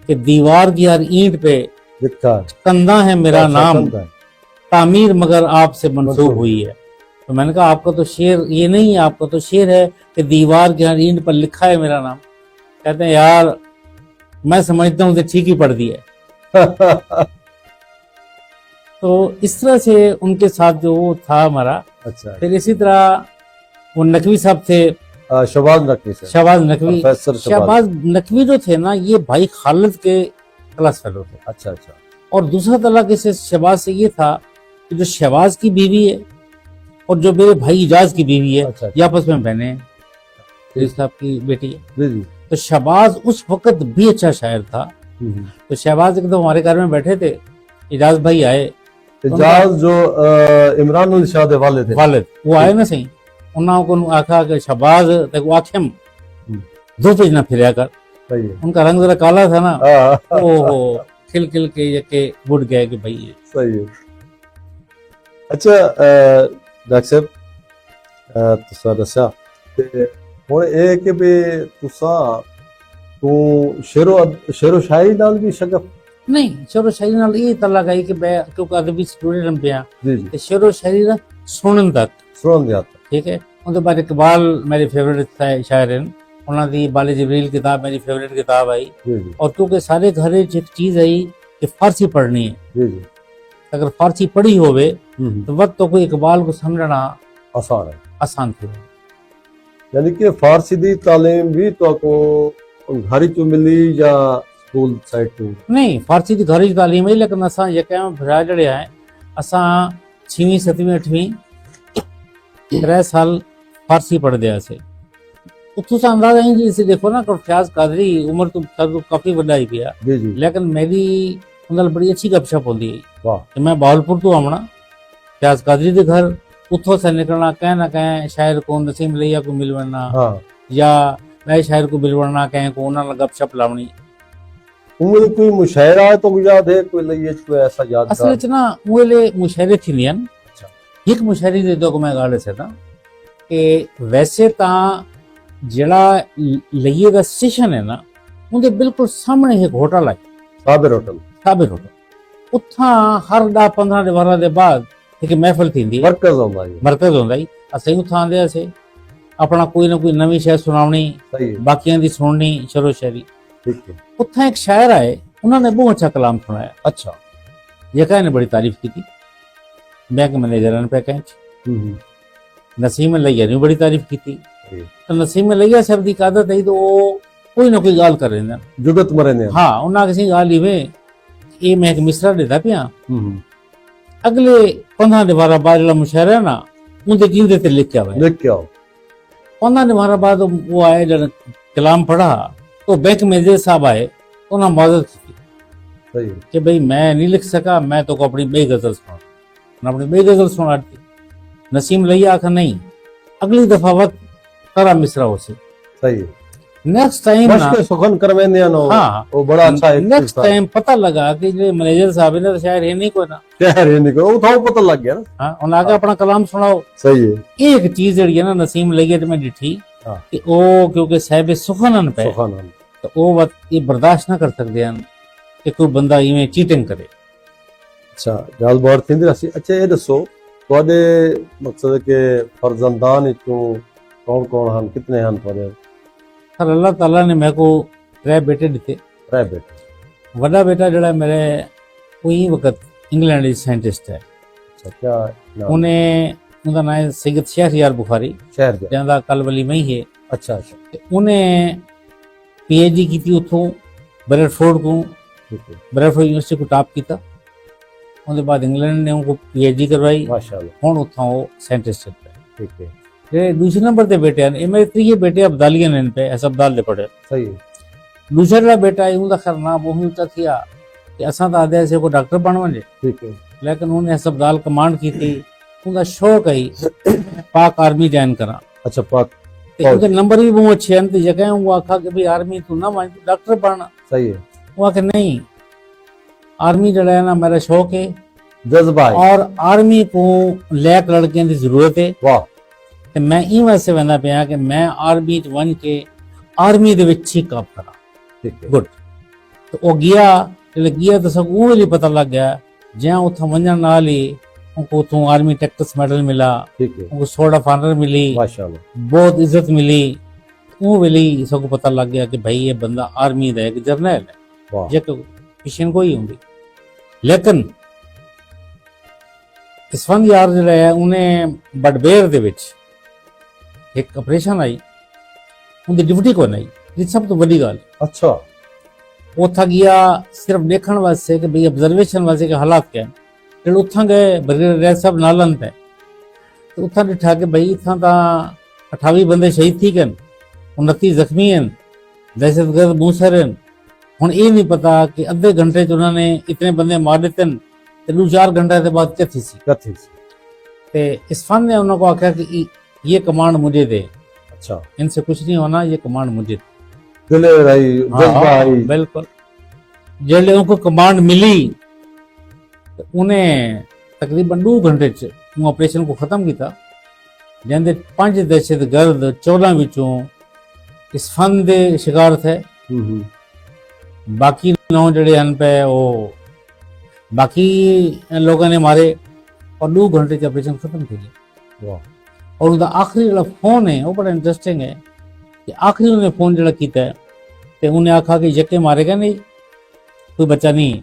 कि दीवार की हर ईंट पे कंधा है मेरा नाम, तामीर मगर आपसे मंसूब हुई है। तो मैंने कहा आपका तो शेर ये नहीं है, आपका तो शेर है कि दीवार की हर ईंट पर लिखा है मेरा नाम। कहते हैं यार मैं समझता हूँ ठीक ही पढ़ दिया। तो इस तरह से उनके साथ जो वो था हमारा। अच्छा। फिर इसी तरह वो नकवी साहब थे, शहबाज नकवी, शहबाज नकवी जो थे ना, ये भाई खालिद के क्लास फेलो थे। अच्छा अच्छा। और दूसरा तलाक इसे शहबाज से ये था कि जो शहबाज की बीवी है और जो मेरे भाई इजाज की बीवी है, अच्छा, ये आपस में बहने हैं, साहब की बेटी है। तो शहबाज उस वक्त भी अच्छा शायर था। तो शहबाज एकदम हमारे घर में बैठे थे, इजाज भाई आए, इजाज जो इमरान उल शाह दे वालिद वो आए ना सही, उन्होंने आखा कि शहबाज तक आखेम 2 पेज ना फिर कर। उनका रंग जरा काला था ना, ओहो खिल खिल के यके बुढ़ गए कि भाई ये सही है। अच्छा डॉक्टर साहब तुसा दसा ते हुण ए कि भी तुसा तू शेरो शायरी नाल भी शगफ नहीं, शेरो शायरी नाल ये तला गई कि मैं क्योंकि अदबी स्टूडेंट पिया ते शेरो शायरी दा सुनन तक ठीक है। उनके बाद इकबाल मेरी फेवरेट शायर हैं, उन्होंने बाले जिब्रील किताब मेरी फेवरेट किताब आई। और क्योंकि सारे घर एक चीज आई कि फारसी पढ़नी है, अगर फारसी पढ़ी होवे तो वक्त तो कोई इकबाल को समझना आसान थी। यानी कि फारसी दी तालीम भी तो को घर चो मिली या स्कूल साइड टू? नहीं, फारसी दी घर तालीम है, लेकिन असा यकम भरा जड़े है असा 6वीं 7वीं 8वीं 3 साल फारसी पढ़ दिया से। तो अंदाजा ही जी देखो ना, फयाज कादरी उम्र तो काफी वड्डा ही पिया, लेकिन मेरी उनल बड़ी अच्छी गपशप होती है कि मैं बावलपुर तो आमना फयाज कादरी के घर, उतो से निकलना कह ना कह शायर को नसीम लिया को मिलवना, या नए शायर को मिलवना कह को उन्होंने गपशप लावनी। उम्र कोई मुशायरा है तो याद है कोई लइए कोई ऐसा याद? असल च ना उले मुशायरे थी नहीं। अच्छा। एक मुशायरी दे दो को मैं गाड़े से ना कि वैसे ता जड़ा लइए का स्टेशन है ना, उनके बिल्कुल सामने एक होटल है, साबिर होटल। उथा हर 10-15 दे 12 दे बाद एक महफिल थी, मरकज होंदा ही। असीं उथा आंदे असे अपना कोई ना कोई नवी शायर सुनावनी, बाकियां दी सुननी शरो शायरी। उथा एक शायर आए, उन्होंने बहुत अच्छा कलाम सुनाया। अच्छा। यका ने बड़ी तारीफ की थी, बैंक मैनेजर ने पे कह नसीम लैया ने बड़ी तारीफ की थी। तो नसीम लैया साहब दी आदत है तो कोई ना कोई गाल कर रहे हैं जुगत मरे ने। हाँ, उन्हें किसी गाल ही में ये मैं एक मिसरा देता पिया, अगले 15 दे 12 बाद जो मुशायरा है ना उनके जिंदे ते लिख के आओ। 15 दे 12 बाद वो आए जब कलाम पढ़ा तो बैंक मैनेजर साहब आए, उन्होंने मदद की कि भाई मैं नहीं लिख सका, मैं तो अपनी बे गजल सुना, अपनी बे गजल सुना दी। नसीम लैया आखा नहीं, अगली दफा वक्त करा मिसरा हो से सही। नेक्स्ट टाइम ना सुखन करवेंदे नो। हाँ, वो बड़ा अच्छा है। नेक्स्ट टाइम पता लगा कि जो मैनेजर साहब ने तो शायर है नहीं कोई ना, शायर है नहीं कोई, वो तो पता लग गया ना। हाँ, उन्हें आगे अपना कलाम सुनाओ। सही है। एक चीज जड़ी है ना नसीम लैया में डिठी हाँ। कि ਉਹ ਕਿਉਂਕਿ ਸਾਹਿਬ ਸੁਖਨ ਹਨ ਪਏ ਸੁਖਨ ਹਨ ਤਾਂ ਉਹ ਵਕਤ ਇਹ ਬਰਦਾਸ਼ਤ ਨਾ ਕਰ ਸਕਦੇ ਹਨ ਕਿ ਕੋਈ ਬੰਦਾ ਇਵੇਂ ਚੀਟਿੰਗ ਕਰੇ। ਅੱਛਾ ਗੱਲ ਬਾਤ ਥਿੰਦੀ ਰਹੀ। ਅੱਛਾ ਇਹ ਦੱਸੋ ਤੁਹਾਡੇ ਮਕਸਦ ਕਿ ਫਰਜ਼ੰਦਾਨ ਵਿੱਚੋਂ ਕੌਣ ਕੌਣ ਹਨ, ਕਿਤਨੇ ਹਨ ਤੁਹਾਡੇ? ਪਰ ਅੱਲਾਹ ਤਾਲਾ ਨੇ ਮੇਰੇ ਕੋ 3 ਬੇਟੇ ਦਿੱਤੇ। 3 ਬੇਟੇ। ਵੱਡਾ ਬੇਟਾ ਜਿਹੜਾ ਮੇਰੇ ਉਹੀ ਵਕਤ ਇੰਗਲੈਂਡ ਵਿੱਚ ਸਾਇੰਟਿਸਟ ਹੈ। ਅੱਛਾ ਕਿਆ ਨਾਮ? ਉਹਦਾ ਨਾਮ ਹੈ ਸੈਯਦ ਸ਼ਹਿਰਯਾਰ ਬੁਖਾਰੀ, ਸ਼ਹਿਰ ਦੇ ਜਿਹਦਾ ਕਲਵਲੀ ਮੈਂ ਹੀ ਹੈ। ਅੱਛਾ ਅੱਛਾ ਤੇ ਉਹਨੇ ਪੀਐਚਡੀ ਕੀਤੀ ਉੱਥੋਂ ਬਰੈਡਫੋਰਡ ਤੋਂ, ਠੀਕ ਹੈ ਬਰੈਡਫੋਰਡ ਯੂਨੀਵਰਸਿਟੀ ਕੋ ਟਾਪ ਕੀਤਾ। ਉਹਦੇ ਬਾਅਦ ਇੰਗਲੈਂਡ ਨੇ ਉਹਨੂੰ ਪੀਐਚਡੀ ਕਰਵਾਈ। ਮਾਸ਼ਾਅੱਲਾ ਹੁਣ ਉੱਥੋਂ ਉਹ ਸਾਇੰਟਿਸਟ ਹੈ। ਠੀਕ ਹੈ। ਜਿਹੜੇ ਦੂਸਰੇ ਨੰਬਰ ਤੇ ਬੇਟੇ ਹਨ ਇਹ ਮੇਰੇ 3 ਬੇਟੇ ਅਬਦਾਲੀਆਂ ਨੇ पे अस्पताल दे पड़े। सही है। दूसरा ਜਿਹੜਾ ਬੇਟਾ ਹੈ ਉਹਦਾ ਖਰਨਾ ਬਹੁਤ ਉੱਚਾ ਥਿਆ ਕਿ ਅਸਾਂ ਤਾਂ ਆਦੇ ਸੇ ਕੋ ਡਾਕਟਰ ਬਣਵਾਂਗੇ, ठीक है ਲੇਕਿਨ ਉਹਨੇ ਹਸਪਤਾਲ ਕਮਾਂਡ ਕੀਤੀ। ਉਹਦਾ ਸ਼ੌਕ ਹੈ ਪਾਕ ਆਰਮੀ ਜੁਆਇਨ ਕਰਾਂ। अच्छा पाक ਤੇ ਉਹਦੇ ਨੰਬਰ ਵੀ ਬਹੁਤ ਅੱਛੇ ਹਨ। ਤੇ ਜਗ੍ਹਾ ਉਹ ਆਖਾ ਕਿ ਵੀ ਆਰਮੀ ਤੂੰ ਨਾ ਬਣ, ਡਾਕਟਰ ਬਣਨਾ। सही है। ਉਹ ਆਖੇ ਨਹੀਂ, ਆਰਮੀ ਜਿਹੜਾ ਹੈ ਨਾ ਮੇਰਾ ਸ਼ੌਕ ਹੈ जज्बा है। ਔਰ ਆਰਮੀ ਕੋ ਲੈਕ ਲੜਕਿਆਂ ਦੀ ਜ਼ਰੂਰਤ ਹੈ। वाह ਤੇ ਮੈਂ ਇਹ ਵਾਸਤੇ ਵੰਦਾ ਪਿਆ ਕਿ ਮੈਂ ਆਰਮੀ ਚ ਵੰਜ ਕੇ ਆਰਮੀ ਦੇ ਵਿੱਚ ਹੀ ਕੰਮ ਕਰਾਂ। ठीक है ਗੁੱਡ। ਤੇ ਉਹ ਗਿਆ, ਜਦੋਂ ਗਿਆ ਤਾਂ ਸਭ ਉਹ ਵੀ ਪਤਾ ਲੱਗ ਗਿਆ ਜਿਹਾਂ ਉੱਥੋਂ ਵੰਜਣ ਨਾਲ ਹੀ ਉਹਨੂੰ ਉੱਥੋਂ ਆਰਮੀ ਟੈਕਟਸ ਮੈਡਲ ਮਿਲਾ, ठीक है ਉਹਨੂੰ ਸੋਰਡ ਆਫ ਆਨਰ ਮਿਲੀ, माशाअल्लाह ਬਹੁਤ ਇੱਜ਼ਤ ਮਿਲੀ। ਉਹ ਵੇਲੇ ਸਭ ਨੂੰ ਪਤਾ ਲੱਗ ਗਿਆ ਕਿ ਭਾਈ ਇਹ ਬੰਦਾ ਆਰਮੀ ਦਾ ਇੱਕ ਜਰਨਲ ਹੈ, वाह ਜੇ ਪਿਛਨ ਕੋਈ ਹੁੰਦੀ। ਲੇਕਿਨ ਇਸਫੰਦ ਯਾਰ ਜਿਹੜਾ ਹੈ ਉਹਨੇ ਬਡਬੇਰ ਦੇ ਵਿੱਚ ਇੱਕ ਆਪਰੇਸ਼ਨ ਆਈ, ਉਹਦੀ ਡਿਊਟੀ ਕੋਈ ਨਹੀਂ। ਇਹ ਸਭ ਤੋਂ ਵੱਡੀ ਗੱਲ। अच्छा ਉੱਥਾ ਗਿਆ ਸਿਰਫ ਦੇਖਣ ਵਾਸਤੇ ਕਿ ਭਈ ਆਬਜ਼ਰਵੇਸ਼ਨ ਵਾਸਤੇ ਕਿ ਹਾਲਾਤ ਕਿਆ ਹੈ। ਜਦੋਂ ਉੱਥਾਂ ਗਏ ਬਰਗੇਡੀਅਰ ਸਾਹਿਬ ਨਾਲਨ ਤੇ ਉੱਥਾਂ ਦਿਖਾ ਕੇ ਭਈ ਇੱਥਾਂ ਤਾਂ 28 ਬੰਦੇ ਸ਼ਹੀਦ ਥੀ ਗਏ, 29 ਜ਼ਖਮੀ ਹਨ, ਦਹਿਸ਼ਤਗਰਦ ਮੂਸਰ ਹਨ। ਹੁਣ ਇਹ ਨਹੀਂ ਪਤਾ ਕਿ ਅੱਧੇ ਘੰਟੇ ਚ ਉਹਨਾਂ ਨੇ ਇਤਨੇ ਬੰਦੇ ਮਾਰ ਦਿੱਤੇ ਤੇ 2-4 घंटे के बाद क्या थी सी। कथी ते इस्फान ने उनको आख्या कि ये कमांड मुझे दे। अच्छा इनसे कुछ नहीं होना, ये कमांड मुझे दे। दिले रही जज्बा आई। बिल्कुल। जल्द उनको कमांड मिली तो उन्हें तकरीबन 2 घंटे च ऑपरेशन को खत्म किया। जिंदे 5 दहशतगर्द 14 विचों इस्फान दे शिकार थे। बाकी 9 जड़े हन पे वो बाकी लोगों ने मारे और 2 घंटे च ऑपरेशन खत्म थी गया। और उसका आखिरी जो फोन है वो बड़ा इंटरेस्टिंग है कि आखिरी उन्हें फोन जो किया है तो उन्हें आखा कि यके मारेगा नहीं, कोई बच्चा नहीं,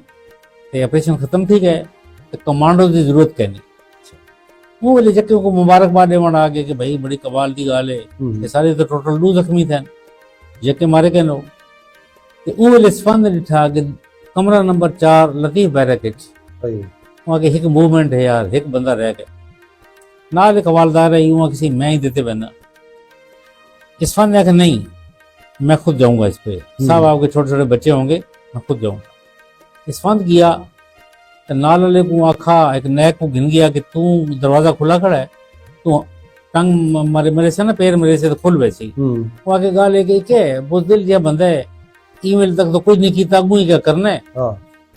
तो ऑपरेशन खत्म थी गए, तो कमांडो की जरूरत क्या नहीं। वो वाले यके को मुबारकबाद देवन आ गए कि भाई बड़ी कमाल की गाल है, ये सारे तो टोटल 2 जख्मी थे, यके मारे गए नो। तो वो वाले इस्फान ने दिखा कि कमरा नंबर 4 लतीफ बैरक वहाँ के एक मूवमेंट है यार, एक बंदा रह गया नाल एक हवालदार है, वहाँ किसी मैं ही देते बना। इस्फान ने कहा नहीं मैं खुद जाऊंगा इस पे, साहब आपके छोटे छोटे बच्चे होंगे, मैं खुद जाऊंगा। इस्फान किया तो नाल वाले को आखा, एक नैक को गिन गया कि तू दरवाजा खुला खड़ा है, तू टंग मेरे से ना पैर मेरे से तो खुल वैसी। वहाँ के गाल है कि क्या बुजदिल जिहा बंदा है, ईमेल तक तो कुछ नहीं किया, अगू ही क्या करना है।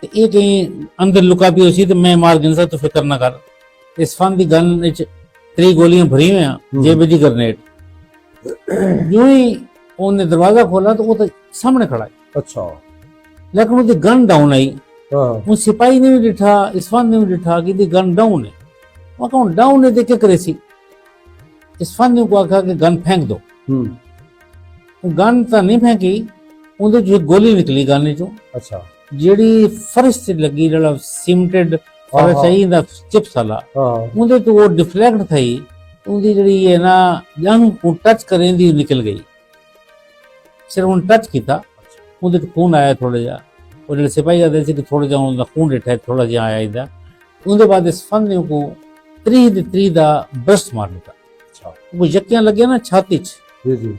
तो ये कहीं अंदर लुका भी उसी तो मैं मार गिन सकता, तो फिक्र ना कर। इस्फान की गन 3 गोलियां भरी हुई हैं, जेबी ग्रेनेड। जो ही उन्हें दरवाजा खोला तो वो तो सामने खड़ा है। अच्छा लेकिन उसकी गन डाउन आई। वो सिपाही ने भी डिठा, इस्फान ने भी डिठा कि गन डाउन है। वहां कहूं डाउन है देखे करे सी। इस्फान ने को आखा कि गन फेंक दो। गन तो नहीं फेंकी, उनके जो गोली निकली गन चो। अच्छा ਜਿਹੜੀ ਫਰਸ਼ ਤੇ ਲੱਗੀ ਜਿਹੜਾ ਸੀਮੈਂਟਡ ਫਰਸ਼ ਹੈ ਇਹਦਾ ਚਿਪਸ ਵਾਲਾ, ਉਹਦੇ ਤੋਂ ਉਹ ਡਿਫਲੈਕਟ ਥਈ, ਉਹਦੀ ਜਿਹੜੀ ਹੈ ਨਾ ਜੰਗ ਨੂੰ ਟੱਚ ਕਰਨ ਦੀ ਨਿਕਲ ਗਈ। ਸਿਰਫ ਉਹਨੂੰ ਟੱਚ ਕੀਤਾ, ਉਹਦੇ ਤੋਂ ਖੂਨ ਆਇਆ ਥੋੜਾ ਜਿਹਾ। ਉਹ ਜਿਹੜੇ ਸਿਪਾਹੀ ਆਦੇ ਸੀ ਕਿ ਥੋੜਾ ਜਿਹਾ ਉਹਦਾ ਖੂਨ ਡਿੱਠਾ ਥੋੜਾ ਜਿਹਾ ਆਇਆ ਇਹਦਾ। ਉਹਦੇ ਬਾਅਦ ਇਸ ਫਨ ਨੇ ਕੋ 3 ਦਾ ਬਰਸਟ ਮਾਰ ਦਿੱਤਾ। ਅੱਛਾ ਉਹ ਯੱਕਿਆਂ ਲੱਗਿਆ ਨਾ ਛਾਤੀ 'ਚ ਜੀ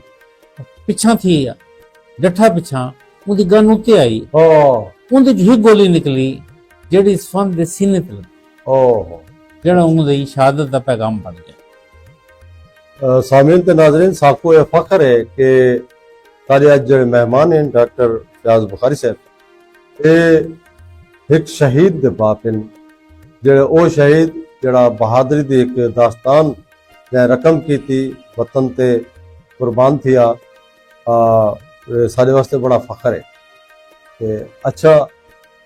ਪਿੱਛਾ ਥੀ ਡੱਠਾ ਪਿੱਛਾ, ਉਹਦੀ ਗਨ ਉੱਤੇ ਆਈ। ਉਹਦੇ ਚ ਹੀ ਗੋਲੀ ਨਿਕਲੀ ਜਿਹੜੀ ਇਸਫਾਨ ਦੇ ਸੀਨੇ ਤੇ ਲੱਗੀ, ਜਿਹੜਾ ਉਹਦੀ ਸ਼ਹਾਦਤ ਦਾ ਪੈਗਾਮ ਬਣ ਗਿਆ। सामीन ते नाज़रीन साको ये फख्र है कि सारे अज जो मेहमान हैं डॉक्टर फयाज बुखारी साहब, ये एक शहीद दे बाप हैं, जेड़े ओ शहीद जेड़ा बहादरी दी एक दास्तान जै रकम की थी वतन ते कुर्बान थिया साढ़े वास्ते बड़ा फख्र है कि अच्छा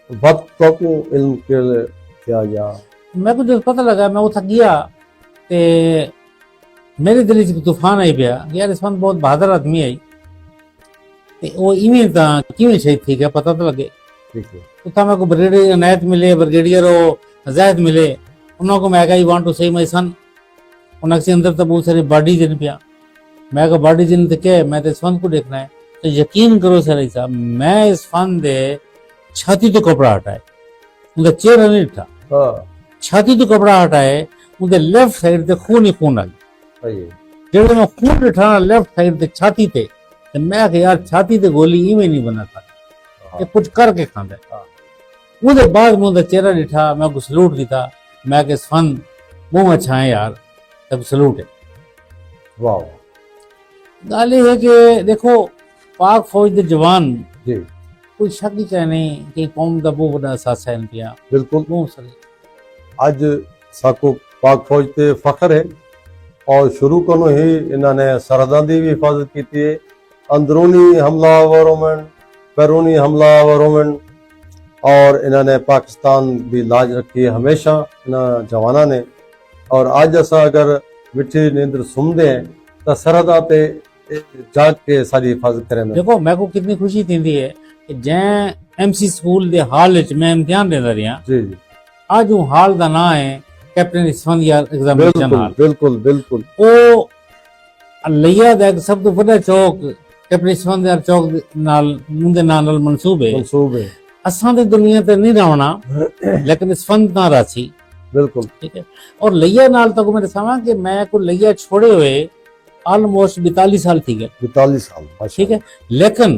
वक्त तो इल्म के क्या गया। मैं को जब पता लगा मैं उठ गया ते मेरे दिल च तूफान आई पिया यार इस वक्त बहुत बहादुर आदमी आई ते वो इवें ता किवें शहीद थी क्या पता तो लगे। ठीक है उतना मेरे को ब्रिगेडियर अनायत मिले ब्रिगेडियर जायद मिले उन्होंने को मैं आई वांट टू से माई सन उनके अंदर तो बहुत सारी बॉडी जिन पिया मैं को बॉडी जिन तो क्या मैं तो इस फन को देखना है तो यकीन करो सर साहब मैं इस फन दे छाती तो कपड़ा हटाए उनका चेहरा नहीं था छाती तो कपड़ा हटाए उनके लेफ्ट साइड से खून ही खून आ गया जेड़े मैं खून दिठा लेफ्ट साइड से छाती ते तो मैं कि यार छाती ते गोली इवें नहीं बना था ये कुछ करके खांदा उसके बाद मुझे चेहरा दिठा मैं को सलूट दिता मैं कि फन मुंह अच्छा है यार तब सलूट है। वाह गाल ये है कि देखो पाक फौज के जवान जी कोई शक ही कह नहीं कि कौम का बहुत बड़ा साथ है पिया बिल्कुल बहुत सही आज साको पाक फौज ते फख्र है और शुरू को ही इन्होंने सरहदां की भी हिफाजत की है अंदरूनी हमलावरों में बैरूनी हमलावरों में और इन्होंने पाकिस्तान की लाज रखी है हमेशा इन जवाना ने और आज असा अगर मिठी नींद सुमदे हैं तो सरहदा ते जाग के सारी हिफाजत करें। देखो मैं को कितनी खुशी थी है कि जै एमसी स्कूल दे हाल विच मैं इम्तिहान देंदा रहा जी जी आज वो हाल दा ना है कैप्टन इस्फंदियार एग्जामिनेशन हाल बिल्कुल बिल्कुल ओ लैया दा सब तो बड़ा चौक कैप्टन इस्फंदियार चौक नाल मुंदे नाल मंसूब है असां दी दुनिया ते नहीं रहना लेकिन इस्फंद ना रासी बिल्कुल ठीक है। और लैया नाल तक मैं दसावां कि मैं को लैया छोड़े हुए ऑलमोस्ट 42 साल थी गए 42 साल ठीक है लेकिन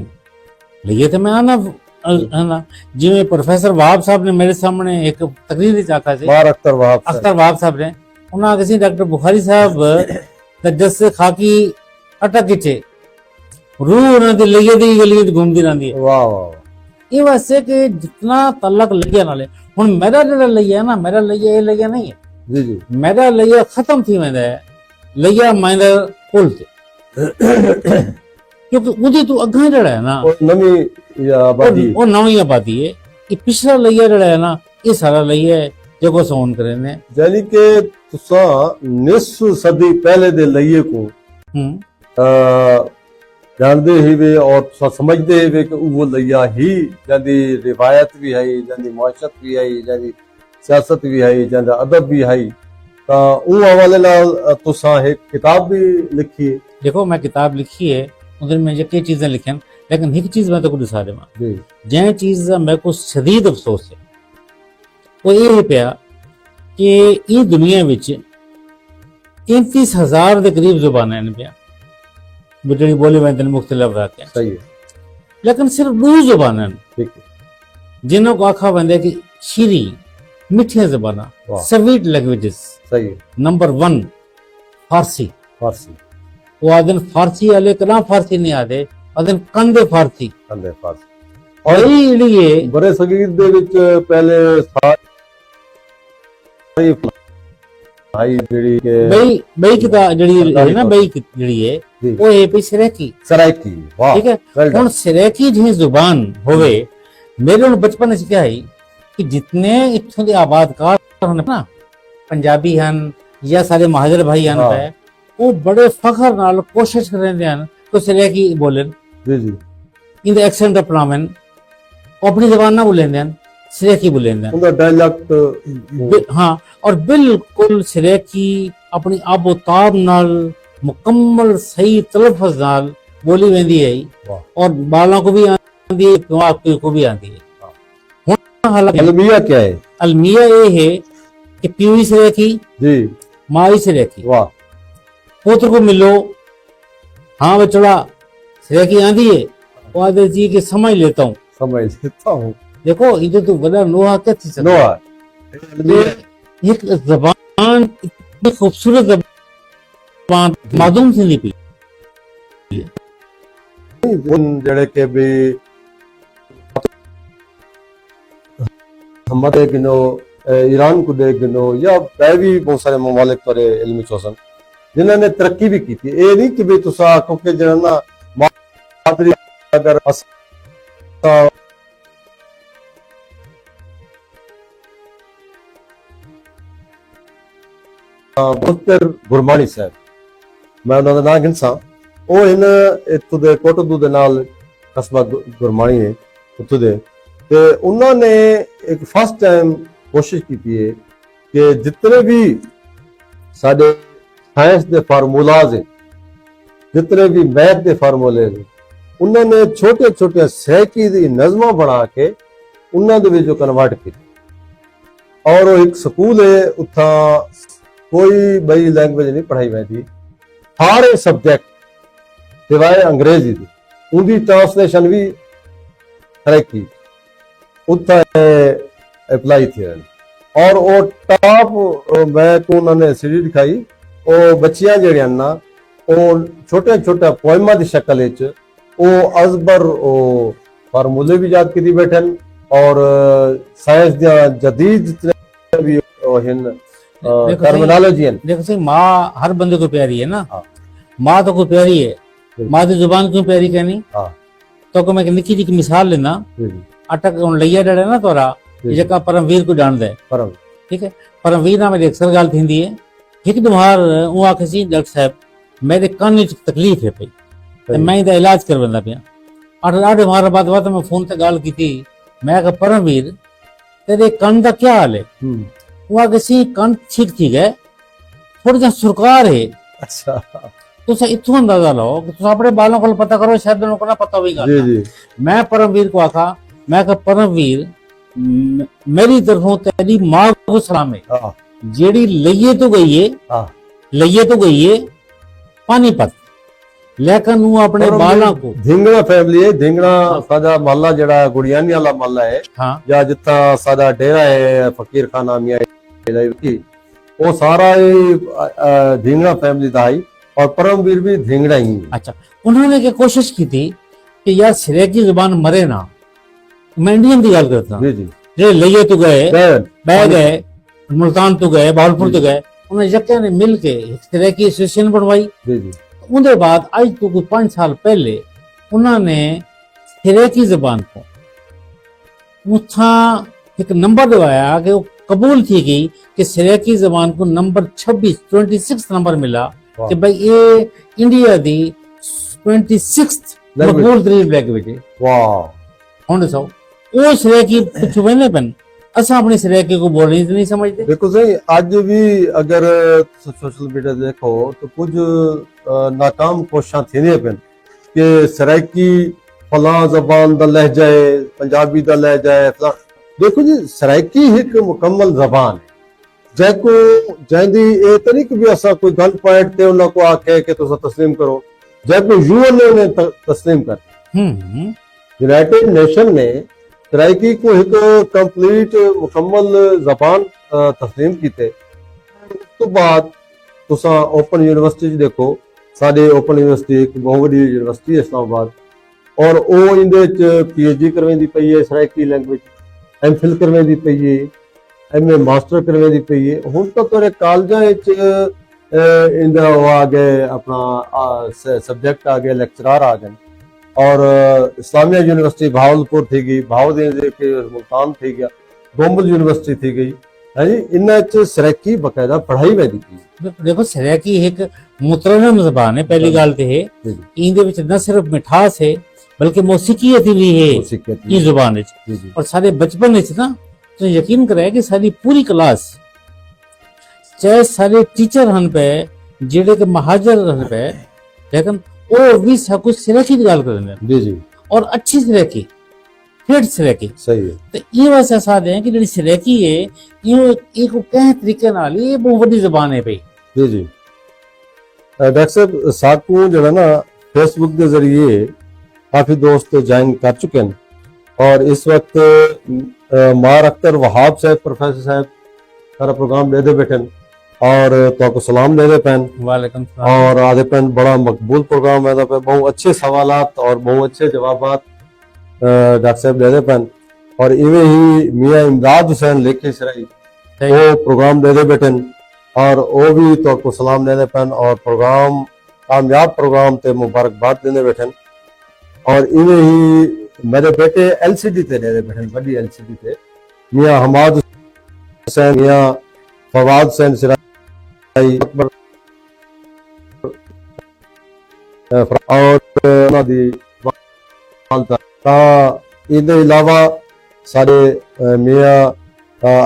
लैया तो मैं आना जिवें प्रोफेसर वहाब साहब ने मेरे सामने एक तकरीर आखा से अख्तर वहाब साहब ने उन्हें आखे सी डॉक्टर बुखारी साहब दस खाकी अटक किथे रूह उन्हें दी लैया दी गली घूमती रहती है। वाह वाह ये वैसे कि जितना तलक लैया नाले हुण मेरा जेड़ा लैया है ना मेरा लैया ये लैया नहीं है जी जी मेरा लैया खत्म थी वेंदा है लैया माइंदा पुल ते क्योंकि उदी तो अग्गा जड़ा है ना नवी आबादी वो नवी आबादी है ये पिछला लैया जड़ा है ना ये सारा लैया है जो सोन करे ने यानी कि तुसा निस्फ सदी पहले दे लैये को जानते ही वे और समझते ही वे कि वो लैया ही जंदी रिवायत भी है जंदी मुआशरत भी है जंदी सियासत भी है जंदा अदब भी है तो उन हवाले नाल तुसा एक किताब भी लिखी है। देखो मैं किताब लिखी है उधर में कई चीजें लिखन लेकिन एक चीज मैं तो दिसा देवां जै चीज का मेरे को शदीद अफसोस है वो ये पिया कि ये दुनिया विच 33,000 के करीब जुबाना ने पिया जी बोली वह मुख्तलिफ रखे सही है लेकिन सिर्फ 2 जुबाना ठीक है जिन्हों को आखा बंदे की शीरी मिठिया जुबाना स्वीट लैंग्वेजेस सही है। नंबर 1 फारसी वो आदन फारसी वाले कना फारसी नहीं आते आदन कंदे फारसी और ये बड़े सगीर दे विच पहले भाई जेडी के बई किताब जेडी है ना बई जेडी है वो है पे सराकी वाह ठीक है हुन सराकी जी जुबान होवे मेरे हुन बचपन च क्या है कि जितने इत्थों दे आबादकार हन ना पंजाबी हन या सारे महाजर भाई हन है वो बड़े फखर नाल कोशिश करते हैं तो सराकी बोलन जी जी इन द एक्सेंट अपनावन अपनी जुबान ना बोलेंदे हैं सराकी बोलेंदे उनका डायलेक्ट हाँ और बिल्कुल सराकी अपनी आबोताब नाल मुकम्मल सही तलफ़ुज़ नाल बोली वेंदी है और बालों को भी आती है दिमाग को भी आती है। अलमिया क्या है? अलमिया ये है कि पीवी सराकी जी माई सराकी वाह पुत्र को मिलो हाँ बचड़ा सराकी आंदी है वो आदर जी के समझ लेता हूँ देखो इधर तो बड़ा नोहा क्या थी नोहा एक जबान इतनी खूबसूरत जबान मासूम से लिपी जड़े के भी हम दे गिनो ईरान को दे गिनो या भी बहुत सारे ममालिक पर इल्मी चौसन ਜਿਨ੍ਹਾਂ ਨੇ ਤਰੱਕੀ ਵੀ ਕੀਤੀ। ਇਹ ਨਹੀਂ ਕਿ ਵੀ ਤੁਸੀਂ ਆਖੋ ਕਿ ਜਿਹੜਾ ਨਾ ਮਾਦਰੀ ਅਗਰ ਬੁੱਤਰ ਗੁਰਮਾਣੀ ਸਾਹਿਬ, ਮੈਂ ਉਹਨਾਂ ਦਾ ਨਾਮ ਗਿਣਸਾਂ, ਉਹ ਇੱਥੋਂ ਦੇ ਕੋਟਦੂ ਦੇ ਨਾਲ ਕਸਬਾ ਗੁਰਮਾਣੀ ਹੈ ਉੱਥੋਂ ਦੇ, ਤੇ ਉਹਨਾਂ ਨੇ ਇੱਕ ਫਸਟ ਟਾਈਮ ਕੋਸ਼ਿਸ਼ ਕੀਤੀ ਹੈ ਕਿ ਜਿਤਨੇ ਵੀ ਸਾਡੇ ਸਾਇੰਸ ਦੇ ਫਾਰਮੂਲਾਜ਼ ਹੈ, ਜਿਤਨੇ ਵੀ ਮੈਥ ਦੇ ਫਾਰਮੂਲੇ ਨੇ, ਉਹਨਾਂ ਨੇ ਛੋਟੇ ਛੋਟੇ ਸੈਕੀ ਦੀ ਨਜ਼ਮਾਂ ਬਣਾ ਕੇ ਉਹਨਾਂ ਦੇ ਵਿੱਚ ਕਨਵਰਟ ਕੀਤੀ। ਔਰ ਉਹ ਇੱਕ ਸਕੂਲ ਹੈ, ਉੱਥਾਂ ਕੋਈ ਬਈ ਲੈਂਗੁਏਜ ਨਹੀਂ ਪੜ੍ਹਾਈ ਜਾਂਦੀ, ਸਾਰੇ ਸਬਜੈਕਟ ਸਿਵਾਏ ਅੰਗਰੇਜ਼ੀ ਦੀ, ਉਹਦੀ ट्रांसलेशन भी की उत्था अप्लाई थी। और वो टॉप मैं को उन्होंने सीढ़ी दिखाई, वो बच्चियां जड़ियां ना वो छोटे छोटे पोएमा की शक्ल वो अजबर वो फार्मूले भी याद की बैठन, और साइंस दियां जदीद जितने भी टर्मिनोलॉजी है। देखो सही, माँ हर बंदे को प्यारी है ना, माँ तो को प्यारी है, माँ की जुबान क्यों प्यारी कहनी। तो को मैं निकी जी की मिसाल लेना, अटक लैया डरे ना तोरा जका परमवीर को जान दे, ठीक है, परमवीर ना मेरी अक्सर गाल थींदी है, एक दुहार वो आखे सी डॉक्टर साहब मेरे कान में तकलीफ है पई, ते मैं इदा इलाज करवांदा पिया। आठ मार बाद मैं फोन ते गाल कीती, मैं कहा परमवीर तेरे कान दा क्या हाल है। वो आखे सी कान ठीक ठीक है, थोड़ा जा सुरकार है। अच्छा, तुसा इत्थों अंदाजा लो कि तुसा अपने बालों को पता करो, शायद उनको ना पता होगा। मैं परमवीर को आखा, मैं कहा परमवीर मेरी तरफों तेरी माँ को सलाम है, जेड़ी लइये तो गई है पानीपत, लेकिन वो अपने बालों को धिंगड़ा फैमिली है, धिंगड़ा सादा मोहल्ला जड़ा गुड़ियानी वाला मोहल्ला है, या जितना सादा डेरा है फकीर खाना मियां की, वो सारा धिंगड़ा फैमिली का है, और परमवीर भी धिंगड़ा ही। अच्छा, उन्होंने क्या कोशिश की थी कि यार सिरे की जुबान मरे ना, मैं इंडियन की गल करता हूं, जे लइये तो गए, बह गए, मुल्तान तो गए, भावलपुर तो गए, उन्हें जक्के ने मिल के सिरे की एसोसिएशन बनवाई। उनके बाद आज तो कुछ 5 साल पहले उन्होंने सिरे की जुबान को उठा एक नंबर दवाया कि वो कबूल थी गई कि सिरे की जुबान को नंबर 26 नंबर मिला कि भाई ये इंडिया दी 26th मकबूल तरीन लैंग्वेज है। वाह, हुन दसो ओ सरेकी पिछू वेने पन असा अपनी सरेकी को बोलनी नहीं समझते। देखो सही, आज भी अगर सोशल मीडिया देखो तो कुछ नाकाम कोशिशां थींदियां पन कि सराइकी फलां ज़बान दा लहजा है, पंजाबी दा लहजा है। देखो जी, सराइकी एक मुकम्मल ज़बान है, जैको जैंदी ए तो नहीं कि भी असा कोई गन पॉइंट ते उन्हें को आके कि तुसा तस्लीम करो, जैको यूएन ने उन्हें तस्लीम कर। यूनाइटेड नेशन ने सराइकी को एक कंप्लीट मुकम्मल जबान तस्लीम कीते। उस तो बाद तुसा ओपन यूनिवर्सिटी देखो, साडे ओपन यूनिवर्सिटी एक बहुत बड़ी यूनिवर्सिटी है इस्लामाबाद, और वो इंदे च पीएचडी करवेंदी पई है सराइकी लैंग्वेज, एमफिल करवेंदी पई है, एमए मास्टर करवेंदी पई है। हुण तो तोरे कॉलेजां विच इंदा आ गए, अपना सब्जेक्ट आ गए, लेक्चरार आ गए, और इस्लामिया यूनिवर्सिटी भावलपुर थी गई, भावदेव के मुल्तान थी गया, गोम्बल यूनिवर्सिटी थी गई है जी। इन्ना च सराइकी बकायदा पढ़ाई वेंदी पई। देखो सराइकी एक मुतरनम ज़बान है, पहली गल ते है इंदे विच न सिर्फ मिठास है बल्कि मौसीकियत भी है इस जुबान विच। और सारे बचपन विच ना तो यकीन करे कि सारी पूरी क्लास चाहे सारे टीचर हन पे जेड़े के महाजर हन पे, लेकिन वो भी सब कुछ सराइकी की गल करदे जी जी, और अच्छी सराइकी, ठेठ सराइकी सही है। तो ये वैसे साथ है कि जेड़ी सराइकी है ये एक कह तरीके नाल ये बहुत बड़ी जुबान है भाई। जी जी, डॉक्टर साहब साकू जो है ना फेसबुक के जरिए काफी दोस्त ज्वाइन कर चुके हैं, और इस वक्त मार अख्तर वहाब साहब प्रोफेसर साहब सारा प्रोग्राम दे बैठे, और तो सलाम दे पैन। वालेकुम सलाम। और आधे पैन बड़ा मकबूल प्रोग्राम है, बहुत अच्छे सवालात और बहुत अच्छे जवाबात डॉक्टर साहब दे पैन। और इवें ही मियाँ इमदाद हुसैन लेके सराई वो प्रोग्राम दे बैठे, और वो भी तो आपको सलाम देने पैन और प्रोग्राम कामयाब प्रोग्राम ते मुबारकबाद देने बैठन। और इन्हें ही मेरे बेटे LCD ते देने बैठन, बड़ी LCD ते मियाँ हमाद हुसैन, मियाँ फवाद हुसैन सिराई अकबर और ਉਹਨਾਂ ਦੀ ਤਾਂ ਇਹਦੇ ਇਲਾਵਾ ਸਾਡੇ ਮੀਆਂ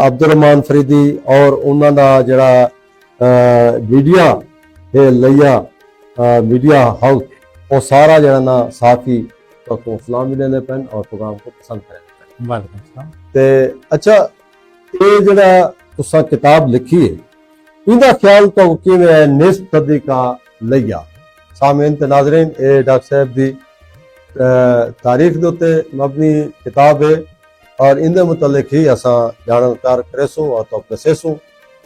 ਅਬਦੁਰ ਰਹਿਮਾਨ ਫਰੀਦੀ ਔਰ ਉਹਨਾਂ ਦਾ ਜਿਹੜਾ ਮੀਡੀਆ ਇਹ ਲਈਆ मीडिया हाउस वो सारा जरा ना साथी तो सलाम भी देने पैन और प्रोग्राम को पसंद करें। ते अच्छा ये जरा तुसा किताब लिखी है इनका ख्याल तो कि निस्फ सदी का लिया सामीन ते नाज़रीन ये डॉक्टर साहब दी तारीख दे उत्ते मबनी किताब है और इनके मुतलिक ही असा जानकार करेसूं और तो दसेसूं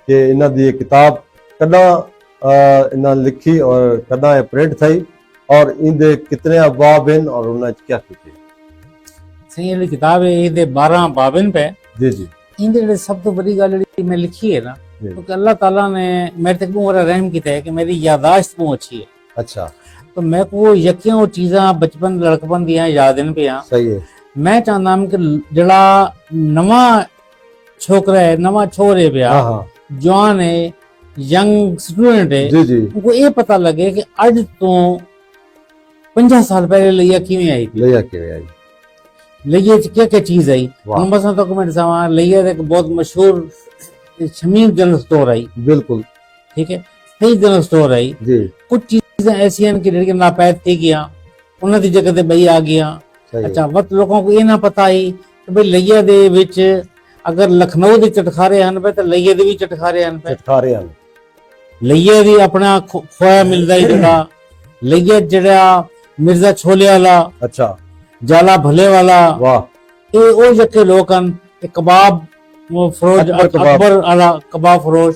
कि इन्हां दी किताब कदा इन्हें लिखी और कदा प्रिंट थी और इनके कितने अबाब हैं और उन्हें क्या की सही ये किताब है ये 12 बाबिन पे जी जी इनके सब तो बड़ी गल मैं लिखी है ना तो अल्लाह ताला ने मेरे तक बहुत रहम किया है कि मेरी यादाश्त बहुत अच्छी है। अच्छा तो मैं को यकियां वो चीज़ा बचपन लड़कपन दियां याद इन पे सही है। मैं चाहता हूं कि जड़ा नवा छोकरा है नवा छोरे पे जवान है यंग स्टूडेंट है जी जी उनको ये पता लगे कि अज तो 50 साल पहले लिया किवें आई लिया किवें आई लिया क्या क्या चीज आई हम बस तो कमेंट समा लिया एक बहुत मशहूर शमीम जनरल स्टोर आई बिल्कुल ठीक है सही जनरल स्टोर आई जी कुछ चीजें ऐसी हैं कि जिहड़ी नापैद थी गया उन्हां दी जगह ते बई आ गया। अच्छा वक्त लोगों को ये ना पता आई कि भाई लिया दे विच अगर लखनऊ दे चटखारे हन पे तो लिया दे भी चटखारे हन पे चटखारे हन लिया भी अपना खोया मिलता है जड़ा लिया जड़ा मिर्जा छोले वाला अच्छा जाला भले वाला वाह ये ओ जके लोग हन कबाब फरोज अकबर वाला कबाब फरोज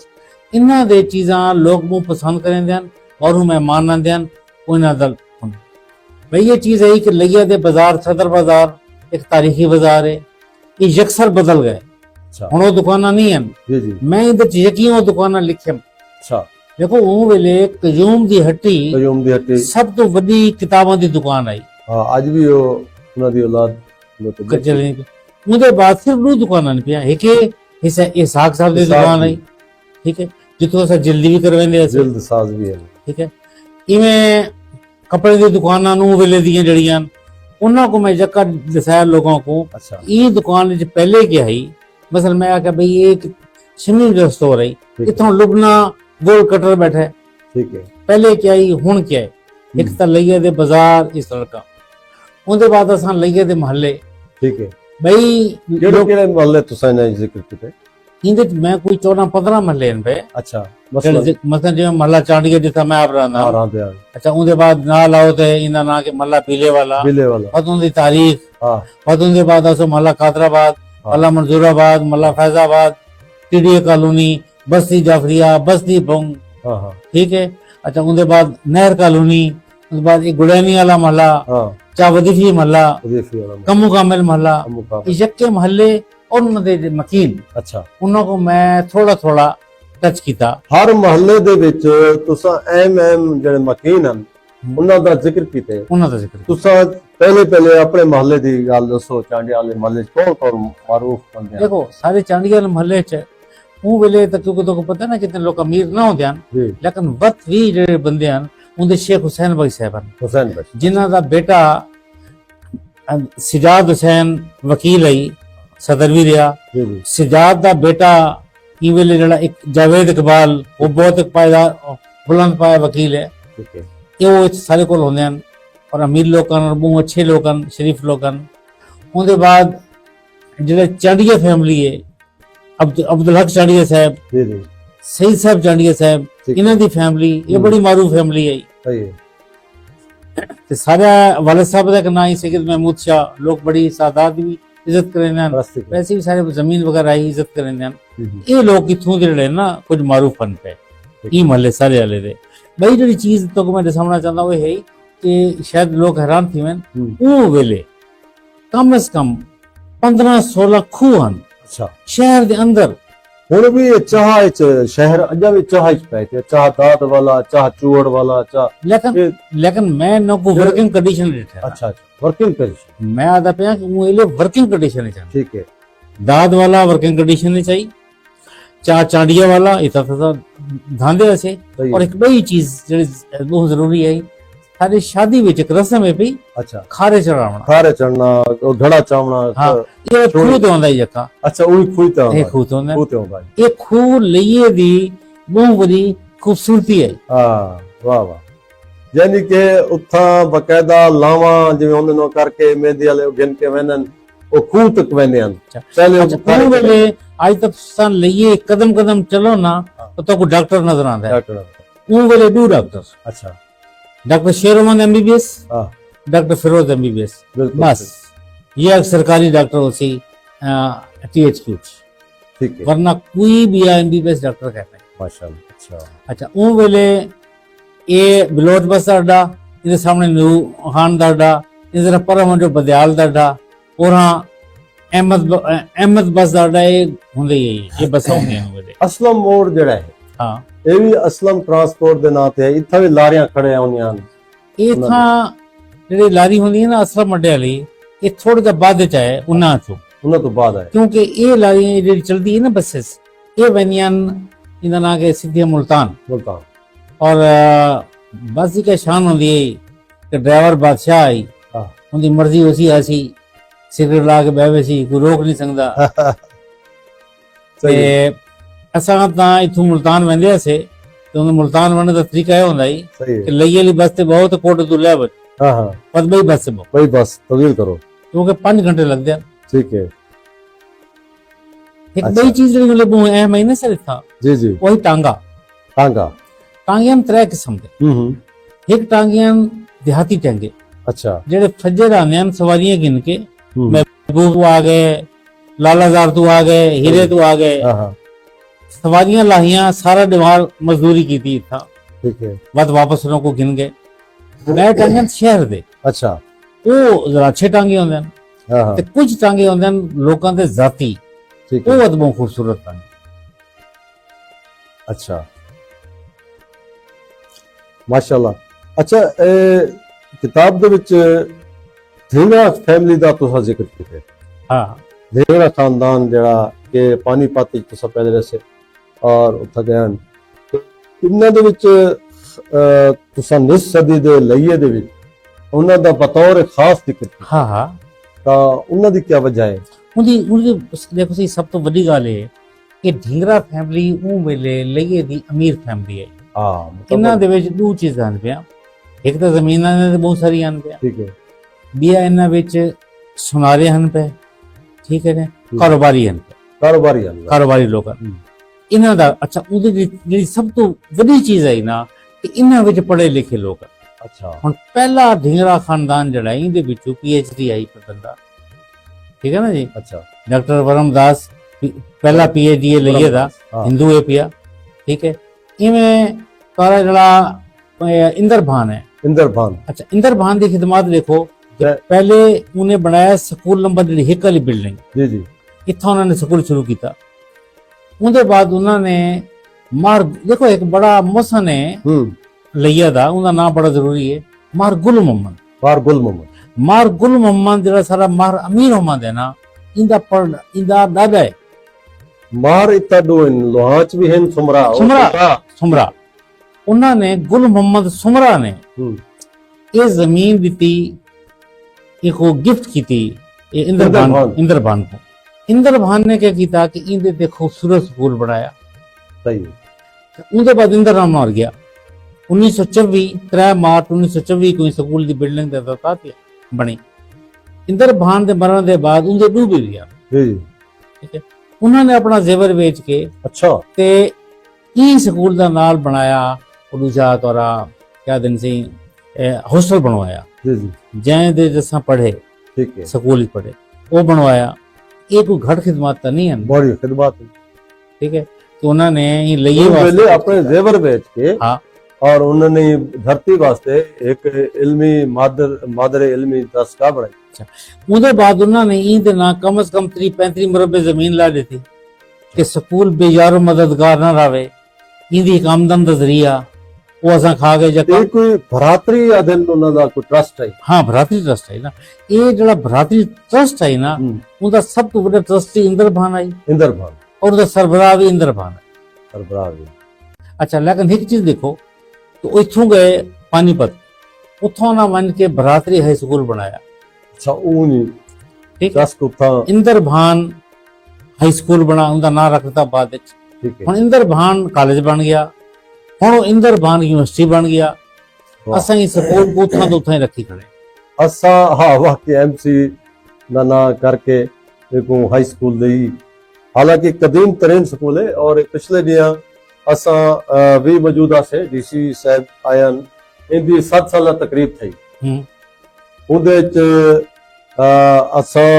इन्हां दे चीज़ां लोग मुंह पसंद करेंदे हन और मेहमान आंदे हन उन्हां दा भाई ये चीज़ है कि लिया दे बाजार सदर बाजार एक तारीखी बाजार है ये यकसर बदल गए। अच्छा हुण वो दुकानां नहीं हन जी जी मैं इधर यकीन वो दुकानां लिखे अच्छा देखो वो वेले कयूम दी हट्टी सब तो बड़ी किताबां दी दुकान आई हां आज भी वो उन्हां दी औलाद चले उहदे बाद सिर्फ दो दुकानां ने पिया एक हिस्सा इसाक साहब दी दुकान आई ठीक है जिथों असां जल्दी भी करवेंदे जल्द साज भी है ठीक है इवें कपड़े दी दुकानां नूं वेले दियां जड़ियां उन्हां को मैं जक्का दसाया लोगों को। अच्छा ये दुकान विच पहले क्या आई मसल मैं आख्या भाई एक शमीम दा store I इथों Lubna goal cutter बैठा है ठीक है पहले क्या ही हुण क्या है एक तो लिया दे बाजार इस सड़का उनके बाद असां लिया दे महल्ले ठीक है भाई केड़े महल्ले तुसां ने जिक्र कीते इंदे मैं कोई 14-15 महल्ले हैं पे। अच्छा मतलब जो महला चांडिया जिथा मैं आप रहना अच्छा उनके बाद ना लाओ ते इना ना के महला पीले वाला पता उनकी तारीख पता उनके बाद असो महला कादराबाद महला मंजूराबाद महला फैजाबाद टीडीए कॉलोनी बस्ती जाफरिया बस्ती भंग ठीक है। अच्छा उनके बाद नहर कॉलोनी उसके बाद एक गुड़ैनी वाला महला चा वजीफी महला कमू कामिल महला यक्के महल्ले और उन्होंने मकीन अच्छा उन्होंने को मैं थोड़ा थोड़ा टच किया हर महल्ले दे विच तुसा अहम जेड़े मकीन हन उन्हां दा जिक्र कीते तुसा पहले अपने महल्ले दी गल दसो चांडिया वाले महल्ले च कौन मारूफ बंदे देखो सारे चांडिया वाले महल्ले च वो वेले तक क्योंकि तो पता ना कितने लोग अमीर ना होंदे हन लेकिन वत भी जेड़े बंदे हन उनदे शेख हुसैन भाई साहब हन हुसैन भाई जिन्हां दा बेटा सिजाद हुसैन वकील है सदर भी रहा सिजाद दा बेटा ई वेले जड़ा एक जावेद इकबाल वो बहुत एक पायदार बुलंद पाया वकील है ये वो सारे कोल होंदे हन और अमीर लोग और बहुत अच्छे लोग शरीफ लोग उनके बाद जेड़े चांडिया फैमिली है अब्दुल हक चांडिया साहब सईद साहब चांडिया साहब इन्हां दी फैमिली ये बड़ी मारूफ फैमिली है ते सारा वालिद साहब दा नाम सैयद महमूद शाह लोग बड़ी सादात भी इज्जत करेंदे वैसे भी सारे जमीन वगैरह ही इज्जत करेंदे ये लोग इथों दे जेड़े ना कुछ मारूफ हन पे ई महल्ले सारे वाले दे भाई जेड़ी चीज तो मैं दसना चाहता वो है कि शायद लोग हैरान थी वन वो वेले कम से कम 15-16 खूह हन अच्छा शहर दे अंदर ਹੁਣ ਵੀ ਇਹ ਚਾਹ ਵਿੱਚ ਸ਼ਹਿਰ ਅਜਾ ਵੀ ਚਾਹ ਵਿੱਚ ਪੈ ਤੇ ਚਾਹ ਦਾਦ ਵਾਲਾ ਚਾਹ ਚੂੜ ਵਾਲਾ ਚਾਹ लेकिन मैं न को वर्किंग कंडीशन है अच्छा वर्किंग कंडीशन मैं आदा पे कि वो ये वर्किंग कंडीशन है ठीक है दाद वाला वर्किंग कंडीशन नहीं चाहिए चाह चांडिया वाला इतना धांधे से और एक बड़ी चीज जो बहुत जरूरी है सारी शादी में एक रस्म है भी अच्छा खारे चढ़ावना खारे चढ़ना घड़ा चावना हाँ ये खूह तो आंदा ही जका अच्छा वो खूह तो ये खूह तो आंदा ये खूह लईए दी बहुत बड़ी खूबसूरती है हाँ वाह वाह यानी कि उत्था बकायदा लावा जिवें उन्हां नु करके मेहंदी वाले गिन के वेनन वो खूह तक वेंदे हन पहले खूह वेले आज तक सन लईए कदम कदम चलो ना तो को डॉक्टर नजर आंदा है वो वेले दो डॉक्टर अच्छा doctor Sherman MBBS doctor Firoz MBBS बस ये एक सरकारी डॉक्टर होसी टीएचक्यू ठीक है वरना कोई भी एमबीबीएस डॉक्टर कहता है माशाल्लाह अच्छा वो वेले ये बिलोट बस अड्डा इधर सामने न्यू खान दा अड्डा इधर पर जो बदयाल दा अड्डा और हाँ अहमद बस दा अड्डा होंदे ये बस होंदे हैं असलम मोड़ जड़ा है हाँ ਇਹ ਵੀ ਅਸਲਮ ਟਰਾਂਸਪੋਰਟ ਦੇ ਨਾਂ ਤੇ ਹੈ ਇੱਥੇ ਵੀ ਲਾਰੀਆਂ ਖੜੇ ਆਉਂਦੀਆਂ ਹਨ ਇਹ ਥਾਂ ਜਿਹੜੀ ਲਾਰੀ ਹੁੰਦੀ ਹੈ ਨਾ ਅਸਲਮ ਅੱਡੇ ਵਾਲੀ ਇਹ ਥੋੜਾ ਜਿਹਾ ਬਾਅਦ ਚ ਹੈ ਉਹਨਾਂ ਤੋਂ ਬਾਅਦ ਹੈ ਕਿਉਂਕਿ ਇਹ ਲਾਰੀਆਂ ਜਿਹੜੀ ਚਲਦੀ ਹੈ ਨਾ ਬੱਸਸ ਇਹ ਵੈਨੀਆਂ ਇਹਦਾ ਨਾਂ ਹੈ ਸਿੱਧੀ ਮੁਲਤਾਨ ਔਰ ਬੱਸ ਦੀ ਕੀ ਸ਼ਾਨ ਹੁੰਦੀ ਹੈ ਕਿ ਡਰਾਈਵਰ ਬਾਦਸ਼ਾਹ ਆਈ ਉਹਦੀ ਮਰਜ਼ੀ ਹੋਸੀ ਆਸੀ ਸਿਗਰਟ ਲਾ ਕੇ ਬਹਿਵੇ ਸੀ ਕੋਈ ਰੋਕ ਨਹੀਂ ਸਕਦਾ ਤੇ असा इथों मुल्तान वेंदे से तो मुल्तान वने दा तरीका है होंदा ही कि लई वाली बस ते बहुत कोट तो ले बच हां हां पर भाई बस से भाई बस तवील करो क्योंकि 5 घंटे लग गया ठीक है एक बड़ी चीज मतलब वो है महीने से था जी जी वही टांगा टांगियां 3 किस्म के एक टांगियां देहाती टांगे अच्छा जेड़े फज्जे रहने हैं सवारियां गिन के महबूब आ गए लालाजार तो आ गए हीरे तो आ गए हां सवारियां लाहियां सारा दिमाग मजदूरी की थी था ठीक है बाद वापस उन्हों को गिन गए मैं टांगे शहर दे अच्छा वो जरा अच्छे टांगे होंदे हैं ते कुछ टांगे होंदे हैं लोकां दे जाती ठीक है वो बहुत खूबसूरत टांगे अच्छा माशाल्लाह अच्छा किताब दे विच ढिंगरा फैमिली दा तुसा जिक्र कीता हां ढिंगरा खानदान जेड़ा के पानीपत विच तुसा पहले रहे और उत्थे गए इन्हां दे विच तुसा 19 सदी दे लईए दे विच उन्हां दा बतौर खास जिक्र हां हां तां उन्हां दी क्या वजह है उनकी देखो सी सब तो बड़ी गल है कि ढिंगरा फैमिली वो वेले लईए दी अमीर फैमिली है हां इन्हां दे विच दो चीज़ां आन पिया एक तो ज़मीनां ने बहुत सारी आन पिया ठीक है बिया इन्हां विच सुनारे हन पे ठीक है ने कारोबारी लोग इन्हां दा अच्छा उहदी जेहड़ी सब तो वड्डी चीज है ना कि इन्हां विच पढ़े लिखे लोग अच्छा हुण पहला ढिंगरा खानदान जड़ा इहदे विचों पीएचडी आई पर बंदा ठीक है ना जी अच्छा डॉक्टर वरमदास पहला पीएचडी लईए दा हिंदू है पिया ठीक है इवें तारा जड़ा इंद्रभान है अच्छा इंद्रभान दी खिदमत देखो पहले उन्हें बनाया स्कूल नंबर जी हिक वाली बिल्डिंग जी जी इतना उन्होंने स्कूल शुरू किया उनके बाद उन्होंने मार देखो एक बड़ा मोहसन है लईया दा उनका नाम बड़ा जरूरी है मार गुल मोहम्मद जरा सारा मार अमीर मोहम्मद है ना इंदा दादा है मार इतना दो इन लोहाच भी हैं सुमरा उन्होंने गुल मोहम्मद सुमरा ने ये जमीन दी एक गिफ्ट की थी इंद्रभान को इंद्रभान ने क्या किया कि इंदे ते खूबसूरत स्कूल बनाया सही उनके बाद इंद्र नाम मर गया 1924 3 मार्च 1924 को स्कूल की बिल्डिंग बनी इंद्रभान के मरण के बाद उनके डूब गया ठीक है उन्होंने अपना जेवर बेच के अच्छा ते स्कूल का नाल बनाया दूसरा तोरा क्या दिन से हॉस्टल बनवाया जैन दे जैसा पढ़े ठीक है स्कूल पढ़े वो बनवाया एक घट खिदमत तो नहीं है बड़ी खिदमत ठीक है तो उन्होंने लिए अपने जेवर बेच के हाँ और उन्होंने धरती वास्ते एक इल्मी मादर इल्मी दरगाह बनाई उसके बाद उन्होंने ईद ना कम से कम 30-35 मुरब्बे जमीन ला दी थी कि स्कूल बेयारो मददगार ना रहे, इंदी एक आमदन दा जरिया वो असां खा गए जका। ਇਹ ਕੋਈ ਭਰਾਤਰੀ ਅਧਿਨ ਉਹਨਾਂ ਦਾ ਕੋਈ ਟਰਸਟ ਹੈ? हाँ भरातरी ट्रस्ट है ना, ये जड़ा भरातरी ट्रस्ट है ना, उनका सब तो बड़ा ट्रस्टी इंद्रभान है ਇੰਦਰਭਾਨ और उनका सरबराह भी इंद्रभान है। ਸਰਬਰਾਹ ਵੀ। अच्छा लेकिन एक चीज देखो, तो इथों गए पानीपत, उथों ना मन के भरातरी हाई स्कूल बनाया, ਅੱਛਾ ਉਹ ਨਹੀਂ ठीक है। ਟਰਸਟ ਉੱਥਾਂ इंद्रभान हाई स्कूल बना, उनका नाम रख दिता बाद विच। ਠੀਕ ਹੈ। हुण इंद्रभान कॉलेज बन गया, हुण वो इंद्रभान यूनिवर्सिटी बन गया। वाह। असां ही स्कूल को उथां तो उथां ही रखी खड़े। ਅਸਾਂ ਹਾਂ ਵਾਕਈ ਐਮਸੀ ਦਾ ਨਾਂ ਕਰਕੇ ਦੇਖੋ ਹਾਈ ਸਕੂਲ ਦੇ ਹੀ, ਹਾਲਾਂਕਿ ਕਦੀਮ ਤਰੀਨ ਸਕੂਲ ਹੈ। ਔਰ ਪਿਛਲੇ ਦਿਨਾਂ ਅਸਾਂ ਵੀ ਮੌਜੂਦਾ ਸੇ ਡੀਸੀ ਸਾਹਿਬ ਆਇਨ ਇਹਦੀ 7 ਸਾਲਾ ਤਕਰੀਬ ਥਈ। ਉਹਦੇ ਚ ਅਸਾਂ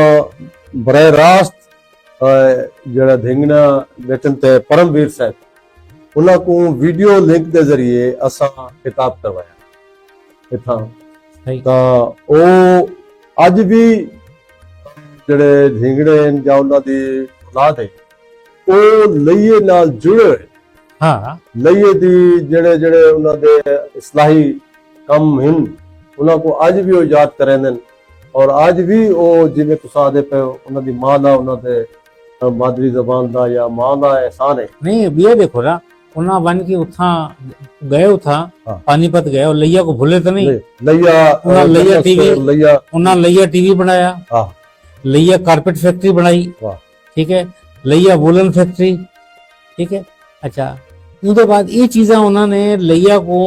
ਬਰੇ ਰਾਸਤ ਜਿਹੜਾ ਢਿੰਗਣਾ ਬੇਟਨ ਤੇ ਪਰਮਵੀਰ ਸਾਹਿਬ ਉਹਨਾਂ को वीडियो लिंक ਦੇ ਜ਼ਰੀਏ ਅਸਾਂ ਕਿਤਾਬ ਕਰਵਾਇਆ ਇਥਾਂ। ਤਾਂ ਉਹ ਅੱਜ ਵੀ ਜਿਹੜੇ ਢਿੰਗੜੇ ਜਾਂ ਉਹਨਾਂ ਦੀ ਔਲਾਦ ਹੈ ਉਹ ਲਈਏ ਨਾਲ ਜੁੜੇ ਹੋਏ। हाँ ਲਈਏ ਦੀ ਜਿਹੜੇ ਉਹਨਾਂ ਦੇ ਇਸਲਾਹੀ ਕੰਮ ਹਨ ਉਹਨਾਂ को ਅੱਜ ਵੀ ਉਹ ਯਾਦ ਕਰਦੇ ਨੇ। ਔਰ ਅੱਜ ਵੀ ਉਹ ਜਿਵੇਂ ਤੁਸੀਂ ਆਦੇ ਪਏ ਉਹਨਾਂ ਦੀ ਮਾਂ ਦਾ, ਉਹਨਾਂ ਦੇ ਮਾਦਰੀ ਜ਼ਬਾਨ ਦਾ ਜਾਂ ਮਾਂ ਦਾ एहसान है। नहीं ये देखो ना, उन्हें बन के उठा गए, उठा पानीपत गए और लैया को भूले तो नहीं। लैया लैया टीवी, लैया उन्हें लैया टीवी बनाया, लैया कारपेट फैक्ट्री बनाई, ठीक है, लैया वुलन फैक्ट्री, ठीक है। अच्छा उसके बाद ये चीजें उन्होंने लैया को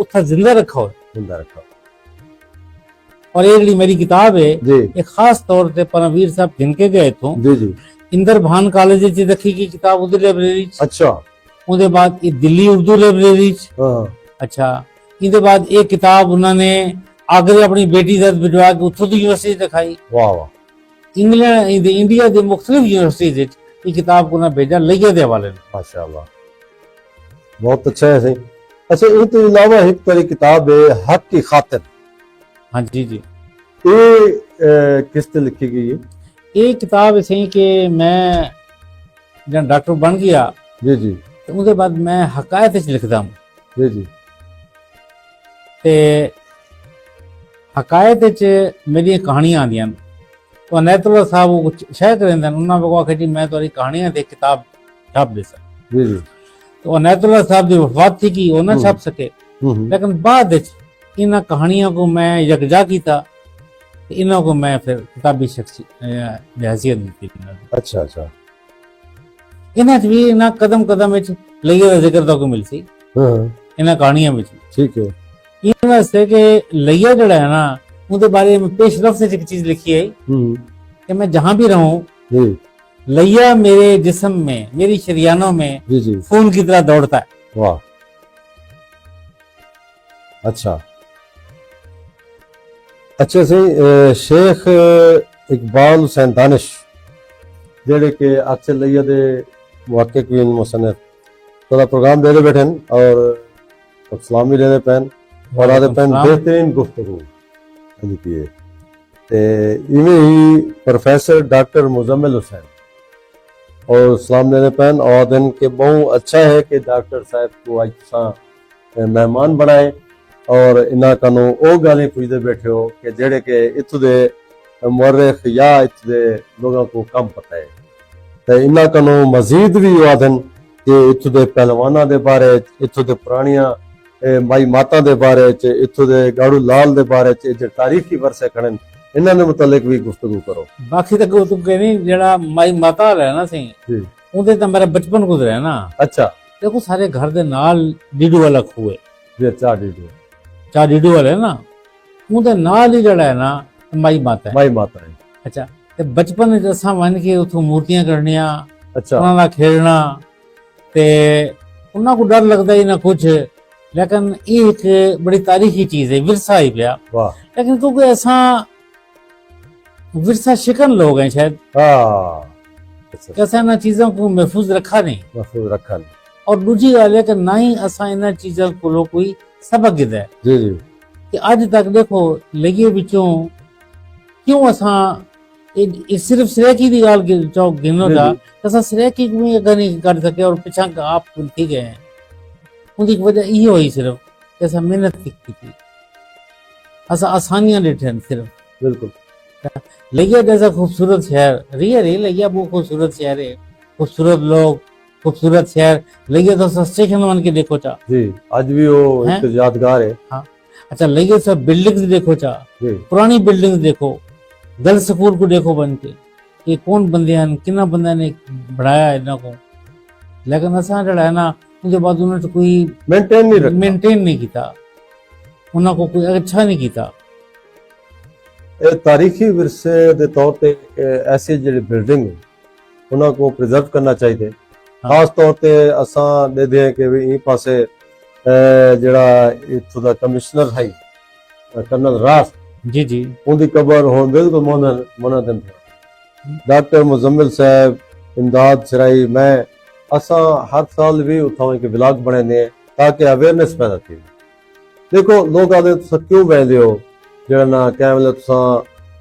उठा जिंदा रखा हो, जिंदा रखा। और ये जी मेरी किताब है जी, ये खास तौर पे परमवीर साहब जिनके गए थे जी जी इंद्रभान कॉलेज च रखी की किताब उधर लाइब्रेरी। अच्छा उसके बाद ये दिल्ली उर्दू लाइब्रेरी। अच्छा इसके बाद एक किताब उन्होंने आगरे अपनी बेटी दर्द बिठवा के उथों की यूनिवर्सिटी दिखाई। वाह वाह। इंग्लैंड इंडिया के मुख्तलिफ यूनिवर्सिटी ये किताब को भेजा लैया के हवाले। माशाअल्लाह बहुत अच्छा है सही। अच्छा ये तो अलावा एक तरह किताब है हक की खातिर। हाँ जी जी। ये किस तरह लिखी गई है? ये किताब ऐसे ही कि मैं जब डॉक्टर बन गया जी जी तो उसके बाद मैं हकायत लिखता हूँ। जी जी ते हकायत मेरी कहानियां आंदियां तो अनैतुल्ला साहब वो शायद करेंदे उन्होंने आखिया जी मैं तुम्हारी कहानियां दे किताब छाप दे सक। जी जी तो अनैतुल्ला साहब की वफात थी कि वो ना छाप सके, लेकिन बाद इन कहानियों को मैं यकजा किया, इन्हों को मैं फिर किताबी शख्सी हैसियत दी। अच्छा अच्छा इन्हां च भी इन्हां कदम कदम लैया का जिक्र तो मिलसी इन्हां कहानियां में। ठीक है। इन वास्ते कि लैया जड़ा है ना उसके बारे में पेश रफ्त से एक चीज लिखी है कि मैं जहां भी रहूं लैया मेरे जिस्म में, मेरी शरियानों में जी जी खून की तरह दौड़ता है। वाह अच्छा अच्छा सही। शेख इकबाल हुसैन दानिश जेड़े के अक्सर लैया दे मुहक्किक भी मुसन्निफ थोड़ा प्रोग्राम दे बैठे और सलामी लेने पैन और आदे पैन बेहतरीन गुफ्तगू की है। ते इवें ही प्रोफेसर डॉक्टर मुजम्मिल हुसैन और सलाम लेने पैन और दिन के बहुत अच्छा है कि डॉक्टर साहब को आज सा मेहमान बनाए और इन्हों कनो वो गाली पूछते बैठे हो कि जेड़े के इत्थों दे मुअर्रिख या इत्थों दे लोगों को कम पता है। तो इन्हों कनो मजीद भी आदन कि इत्थों दे पहलवाना दे बारे, इत्थों दे पुरानिया माई माता दे बारे, इत्थों दे गाड़ू लाल दे बारे जो तारीखी वर्षे खड़न इन्होंने मुतालिक भी गुफ्तगू करो। बाकी तक तू कहनी जड़ा माई माता है ना सी उनते तो मेरा बचपन गुजरा ना। अच्छा देखो सारे घर दे नाल डीडू वाला खूह है जी, चार डीडू वाले ना उनते नाल ही जड़ा है ना माई माता है। माई माता है। अच्छा ते बचपन असा मन के उथों मूर्तियां करनिया, अच्छा उन्हां नाल खेलना ते उन्हां को डर लगदा ही ना कुछ, लेकिन ये एक बड़ी तारीखी चीज है, विरसा ही पिया। वाह। लेकिन क्योंकि असा विरसा शिकन लोग हैं शायद, ऐसा इन चीजों को महफूज रखा नहीं। और दूसरी गल है कि ना ही असा इन चीजों को कोई सबक दिता है कि अज तक देखो लगे बिचों क्यों असा ਇਹ ਸਿਰਫ ਸਰੇਕੀ ਦੀ ਗੱਲ ਚੌਕ ਗਿਣੋ ਦਾ ਤਾਂ ਸਰੇਕੀ ਕੋਈ ਅਗਰ ਨਹੀਂ ਕਰ ਸਕੇ ਔਰ ਪਿਛਾਂ ਆਪ ਠੀਕ ਹੈ ਉਹਦੀ ਵਜ੍ਹਾ ਇਹ ਹੋਈ ਸਿਰਫ ਕਿ ਅਸਾਂ ਮਿਹਨਤ ਕੀਤੀ असा आसानियां ॾिठनि सिर्फ बिल्कुल लिया जैसा खूबसूरत शहर रियल है लिया वो खूबसूरत शहर है खूबसूरत लोग खूबसूरत शहर लिया तो स्टेशन वन के देखो चा जी आज भी वो एक यादगार है हाँ अच्छा लिया सब बिल्डिंग्स देखो चा जी पुरानी बिल्डिंग्स देखो गर्ल्स स्कूल को देखो बन के ये कौन बंदे हैं कितना बंदा ने बढ़ाया इन्हों को लेकिन असा जड़ा है ना उसके बाद उन्होंने कोई मेंटेन नहीं किया ਉਹਨਾਂ ਕੋ ਕੋਈ ਅੱਛਾ ਨਹੀਂ ਕੀਤਾ ਇਹ ਤਾਰੀਖੀ ਵਿਰਸੇ ਦੇ ਤੌਰ ਤੇ ਐਸੇ ਜਿਹੜੇ ਬਿਲਡਿੰਗ ਉਹਨਾਂ ਕੋ ਪ੍ਰੀਜ਼ਰਵ ਕਰਨਾ ਚਾਹੀਦਾ ਖਾਸ ਤੌਰ ਤੇ ਅਸਾਂ ਦੇਖਦੇ ਹਾਂ ਕਿ ਵੀ ਇਹ ਪਾਸੇ ਜਿਹੜਾ ਇਥੋਂ ਦਾ ਕਮਿਸ਼ਨਰ ਹੈ ਕਰਨਲ ਰਾਸ ਜੀ ਜੀ ਉਹਦੀ ਕਬਰ ਹੁਣ ਬਿਲਕੁਲ ਮੋਨਦਨ ਡਾਕਟਰ ਮੁਜ਼ਮਿਲ ਸਾਹਿਬ ਇਮਦਾਦ ਸਰਾਈ ਮੈਂ ਅਸਾਂ ਹਰ ਸਾਲ ਵੀ ਉਥੋਂ ਇੱਕ ਵਲੌਗ ਬਣਾਉਂਦੇ ਤਾਂ ਕਿ ਅਵੇਅਰਨੈਸ ਪੈਦਾ ਥੀ देखो लोग आदे तुस क्यों बहते हो जरा ना कै वेले तुसा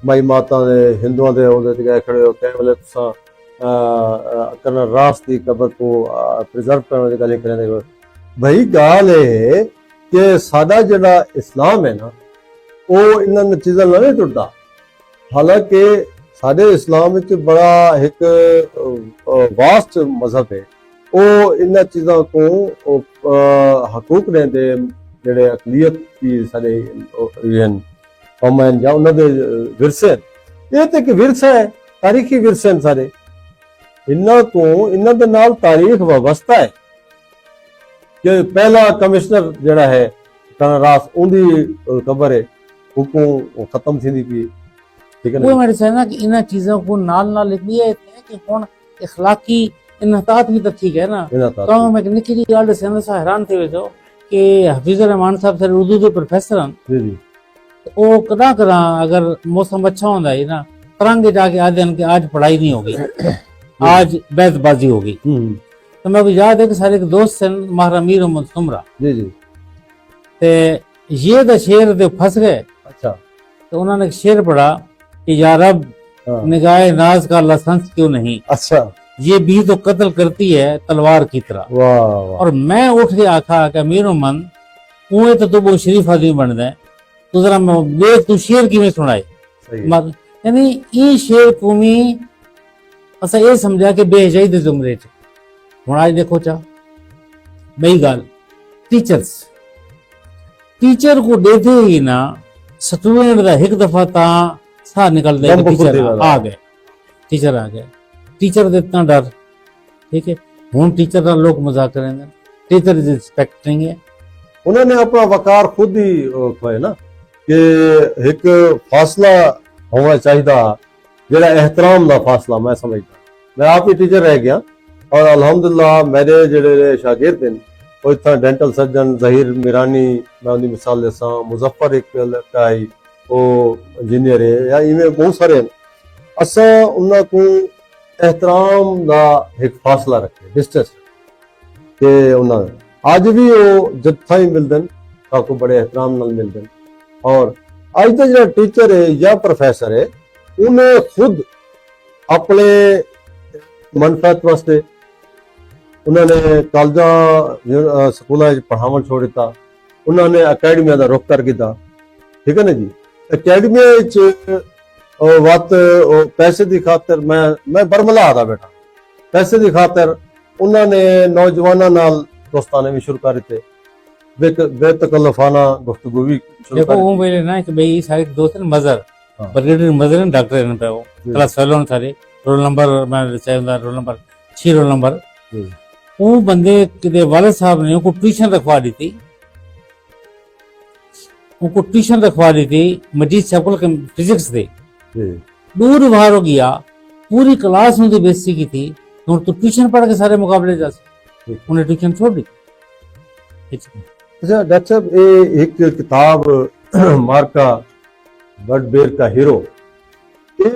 माई माता दे हिंदुआं दे ओदे ते गए खड़े हो कै वेले तुसा करना रास दी कबर को प्रिजर्व करने दी गल करदे हो भाई गाल है कि साडा जेड़ा इस्लाम है ना वो इन्हां चीज़ां नाल नहीं टुटदा हालांकि साडे इस्लाम विच बड़ा एक वास्ट मजहब है वो इन्हां चीज़ां को हकूक देंदे ਜਿਹੜੇ ਅਕਲੀਅਤ ਦੀ ਸਾਡੇ ਕੌਮਾਂ ਜਾਂ ਉਹਨਾਂ ਦੇ ਵਿਰਸੇ ਇਹ ਤੇ ਇੱਕ ਵਿਰਸਾ ਹੈ ਤਾਰੀਖੀ ਵਿਰਸੇ ਹਨ ਸਾਰੇ ਇਹਨਾਂ ਦੇ ਨਾਲ ਤਾਰੀਖ ਵਾਬਸਤਾ ਹੈ ਕਿ ਪਹਿਲਾ ਕਮਿਸ਼ਨਰ ਜਿਹੜਾ ਹੈ ਰਾਸ ਉਹਦੀ ਕਬਰ ਹੈ ਉਹ ਖਤਮ ਥੀਂਦੀ ਪਈ ਠੀਕ ਹੈ ਨਾ ਉਹ ਮੇਰੇ ਸਾਹਮਣੇ ਕਿ ਇਹਨਾਂ ਚੀਜ਼ਾਂ को ਨਾਲ ਲਿਖਦੀ ਹੈ ਕਿ ਹੁਣ اخلاقی इन्हतात भी तो ठीक है ना तो मैं निकी जी गाल से हैरान थे वेठो कि हफीजुर रहमान साहब सर उर्दू के प्रोफेसर हैं वो कदा करा अगर मौसम अच्छा होता है ना तरंगे जाके आते हैं कि आज पढ़ाई नहीं होगी आज बैतबाजी होगी तो मैं भी याद है कि सारे एक दोस्त हैं माहर अमीर मोहम्मद सुमरा जी जी ते ये तो शेर ते फंस गए अच्छा तो उन्होंने एक शेर पढ़ा कि या रब निगाह नाज का लाइसेंस क्यों नहीं अच्छा ये भी तो कत्ल करती है तलवार की तरह और मैं उठ के आखा कि अमीर मन कुएं तो वो शरीफ आदमी बन जाए तो जरा देख तू शेर किवें सुनाए यानी ये शेर को भी असा ये समझा कि बेहजाई दे जुमरे च हुण आज देखो चा बई गाल टीचर को देते ही ना स्टूडेंट दा एक दफा ता सा निकल दे टीचर आ गए टीचर दे इतना डर ठीक है हुण टीचर का लोग मजाक करेंगे टीचर इज रिस्पेक्टिंग है उन्होंने अपना वकार खुद ही खोए ना कि एक फासला होना चाहिए जेड़ा एहतराम दा फासला मैं समझदा मैं आप ही टीचर रह गया और अल्हम्दुलिल्लाह मेरे जेड़े शागिर्द हैं वो इतना डेंटल सर्जन जहीर मीरानी मैं उनकी मिसाल देसा मुजफ्फर एक लड़का है वो इंजीनियर है या इवें बहुत सारे असा उन्होंने को एहतराम का एक फासला रखे डिस्टेंस के उन्होंने अज भी वो जत्था ही मिलते हैं को बड़े एहतराम नाल मिलते हैं और अज का जो टीचर है या प्रोफेसर है उन्हें खुद अपने मनफात वास्ते उन्होंने कॉलेजा स्कूलों पढ़ावन छोड़ दिता उन्होंने अकेडमिया का रुख कर दिया ठीक है ना जी अकेडमिया वत पैसे की खातर मैं बरमला था बेटा पैसे की खातर उन्होंने नौजवानों नाल दोस्ताने भी शुरू कर दिते बेतकल्लफाना गुफ्तगू भी देखो वो मेरे ना कि भाई सारे दोस्त हैं मजर ब्रिगेडियर मजर हैं डॉक्टर हैं पे वो क्लास फेलो हैं सारे रोल नंबर मैं चाहिए रोल नंबर 6 रोल नंबर वो बंदे के वाले साहब ने उनको ट्यूशन रखवा दी थी मजीद साहब को फिजिक्स दे दूर बाहर हो गया पूरी क्लास उनकी बेइज्जती की थी तो ट्यूशन पढ़ के सारे मुकाबले जा सकते उन्हें ट्यूशन छोड़ दी अच्छा डॉक्टर साहब ये एक किताब मार्का बर्ड बेर का हीरो ये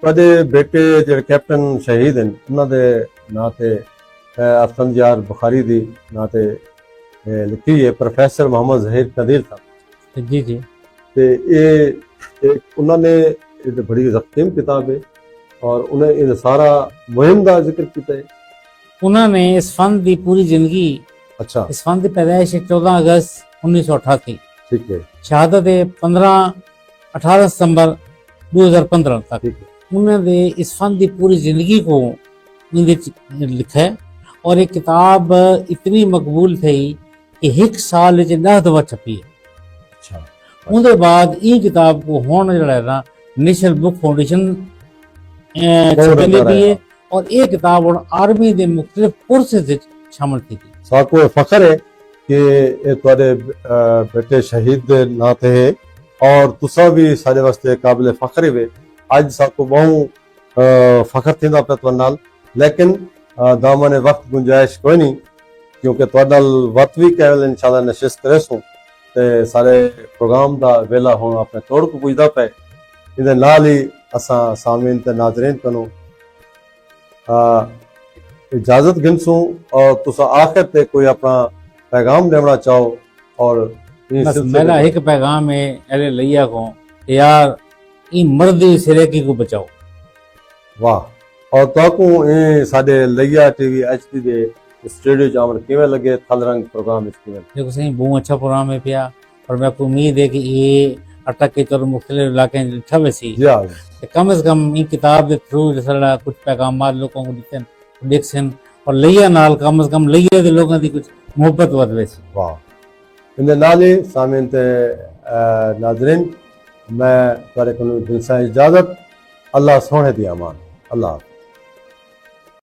कदे बेटे जो कैप्टन शहीद हैं उन्होंने ना ते अफसन यार बुखारी दी ना ते लिखी है प्रोफेसर मोहम्मद जहीर कदीर साहब जी जी ते ये उन्होंने ਇਹ ਬੜੀ ਜ਼ਖੀਮ ਕਿਤਾਬ ਹੈ ਔਰ ਉਹਨੇ ਇਹ ਸਾਰਾ ਮੁਹਿੰਮ ਦਾ ਜ਼ਿਕਰ ਕੀਤਾ ਹੈ। ਉਹਨਾਂ ਨੇ ਇਸ ਫਨ ਦੀ ਪੂਰੀ ਜ਼ਿੰਦਗੀ, ਅੱਛਾ, ਇਸ ਫਨ ਦੀ ਪੈਦਾਇਸ਼ 14 ਅਗਸਤ 1988, ਠੀਕ ਹੈ, ਸ਼ਹਾਦਤ 18 सितंबर 2015 तक। ठीक है। उन्होंने इस फन की पूरी जिंदगी को लिखा है और एक किताब इतनी मकबूल थी कि एक साल 9 दफा छपी है। अच्छा, उसके बाद ये किताब को होने जड़ा ना नेशनल बुक फाउंडेशन छपी भी है और ये किताब हुण आर्मी के मुख्तलिफ कोर्सेज शामिल की थी। साको फखर है कि ये तुहाडे बेटे शहीद दे नां ते है और तुसा भी साडे वास्ते काबिल फखर है। अज साको बहु फखर थींदा पे तुहाडे नाल, लेकिन दामन वक्त गुंजाइश कोई नहीं क्योंकि तुहाडे नाल वक्त भी केवल इंशाल्लाह नशिस्त करेसूं ते सारे प्रोग्राम दा वेला हुण अपने तोड़ को पुजदा पे। इहदे नाल ही असां सामीन ते नाज़रीन कनो इजाजत गिनसूं और तुसा आखिर ते कोई अपना पैगाम देना चाहो। और बस मेरा एक पैगाम है अरे लैया को, यार इन मर्दी सिरेकी को बचाओ। वाह। और ताकू ए साडे लैया टीवी एचडी दे स्टूडियो जामन किवें लगे थलरंग प्रोग्राम किवें? देखो सही बहुत अच्छा प्रोग्राम है पिया और मैं को उम्मीद है कि ये अटक के तौर मुख्तलिफ इलाके लिखा वैसी कम से कम इन किताब के थ्रू जैसा कुछ पैगाम लोगों को देख सन और लैया नाल कम से कम लैया के लोगों की कुछ मोहब्बत वध वैसी। वाह। इन नाले सामीन ते नाज़रीन मैं तुहाडे कोलों दिल सां इजाजत। अल्लाह सोहणे दी अमान। अल्लाह।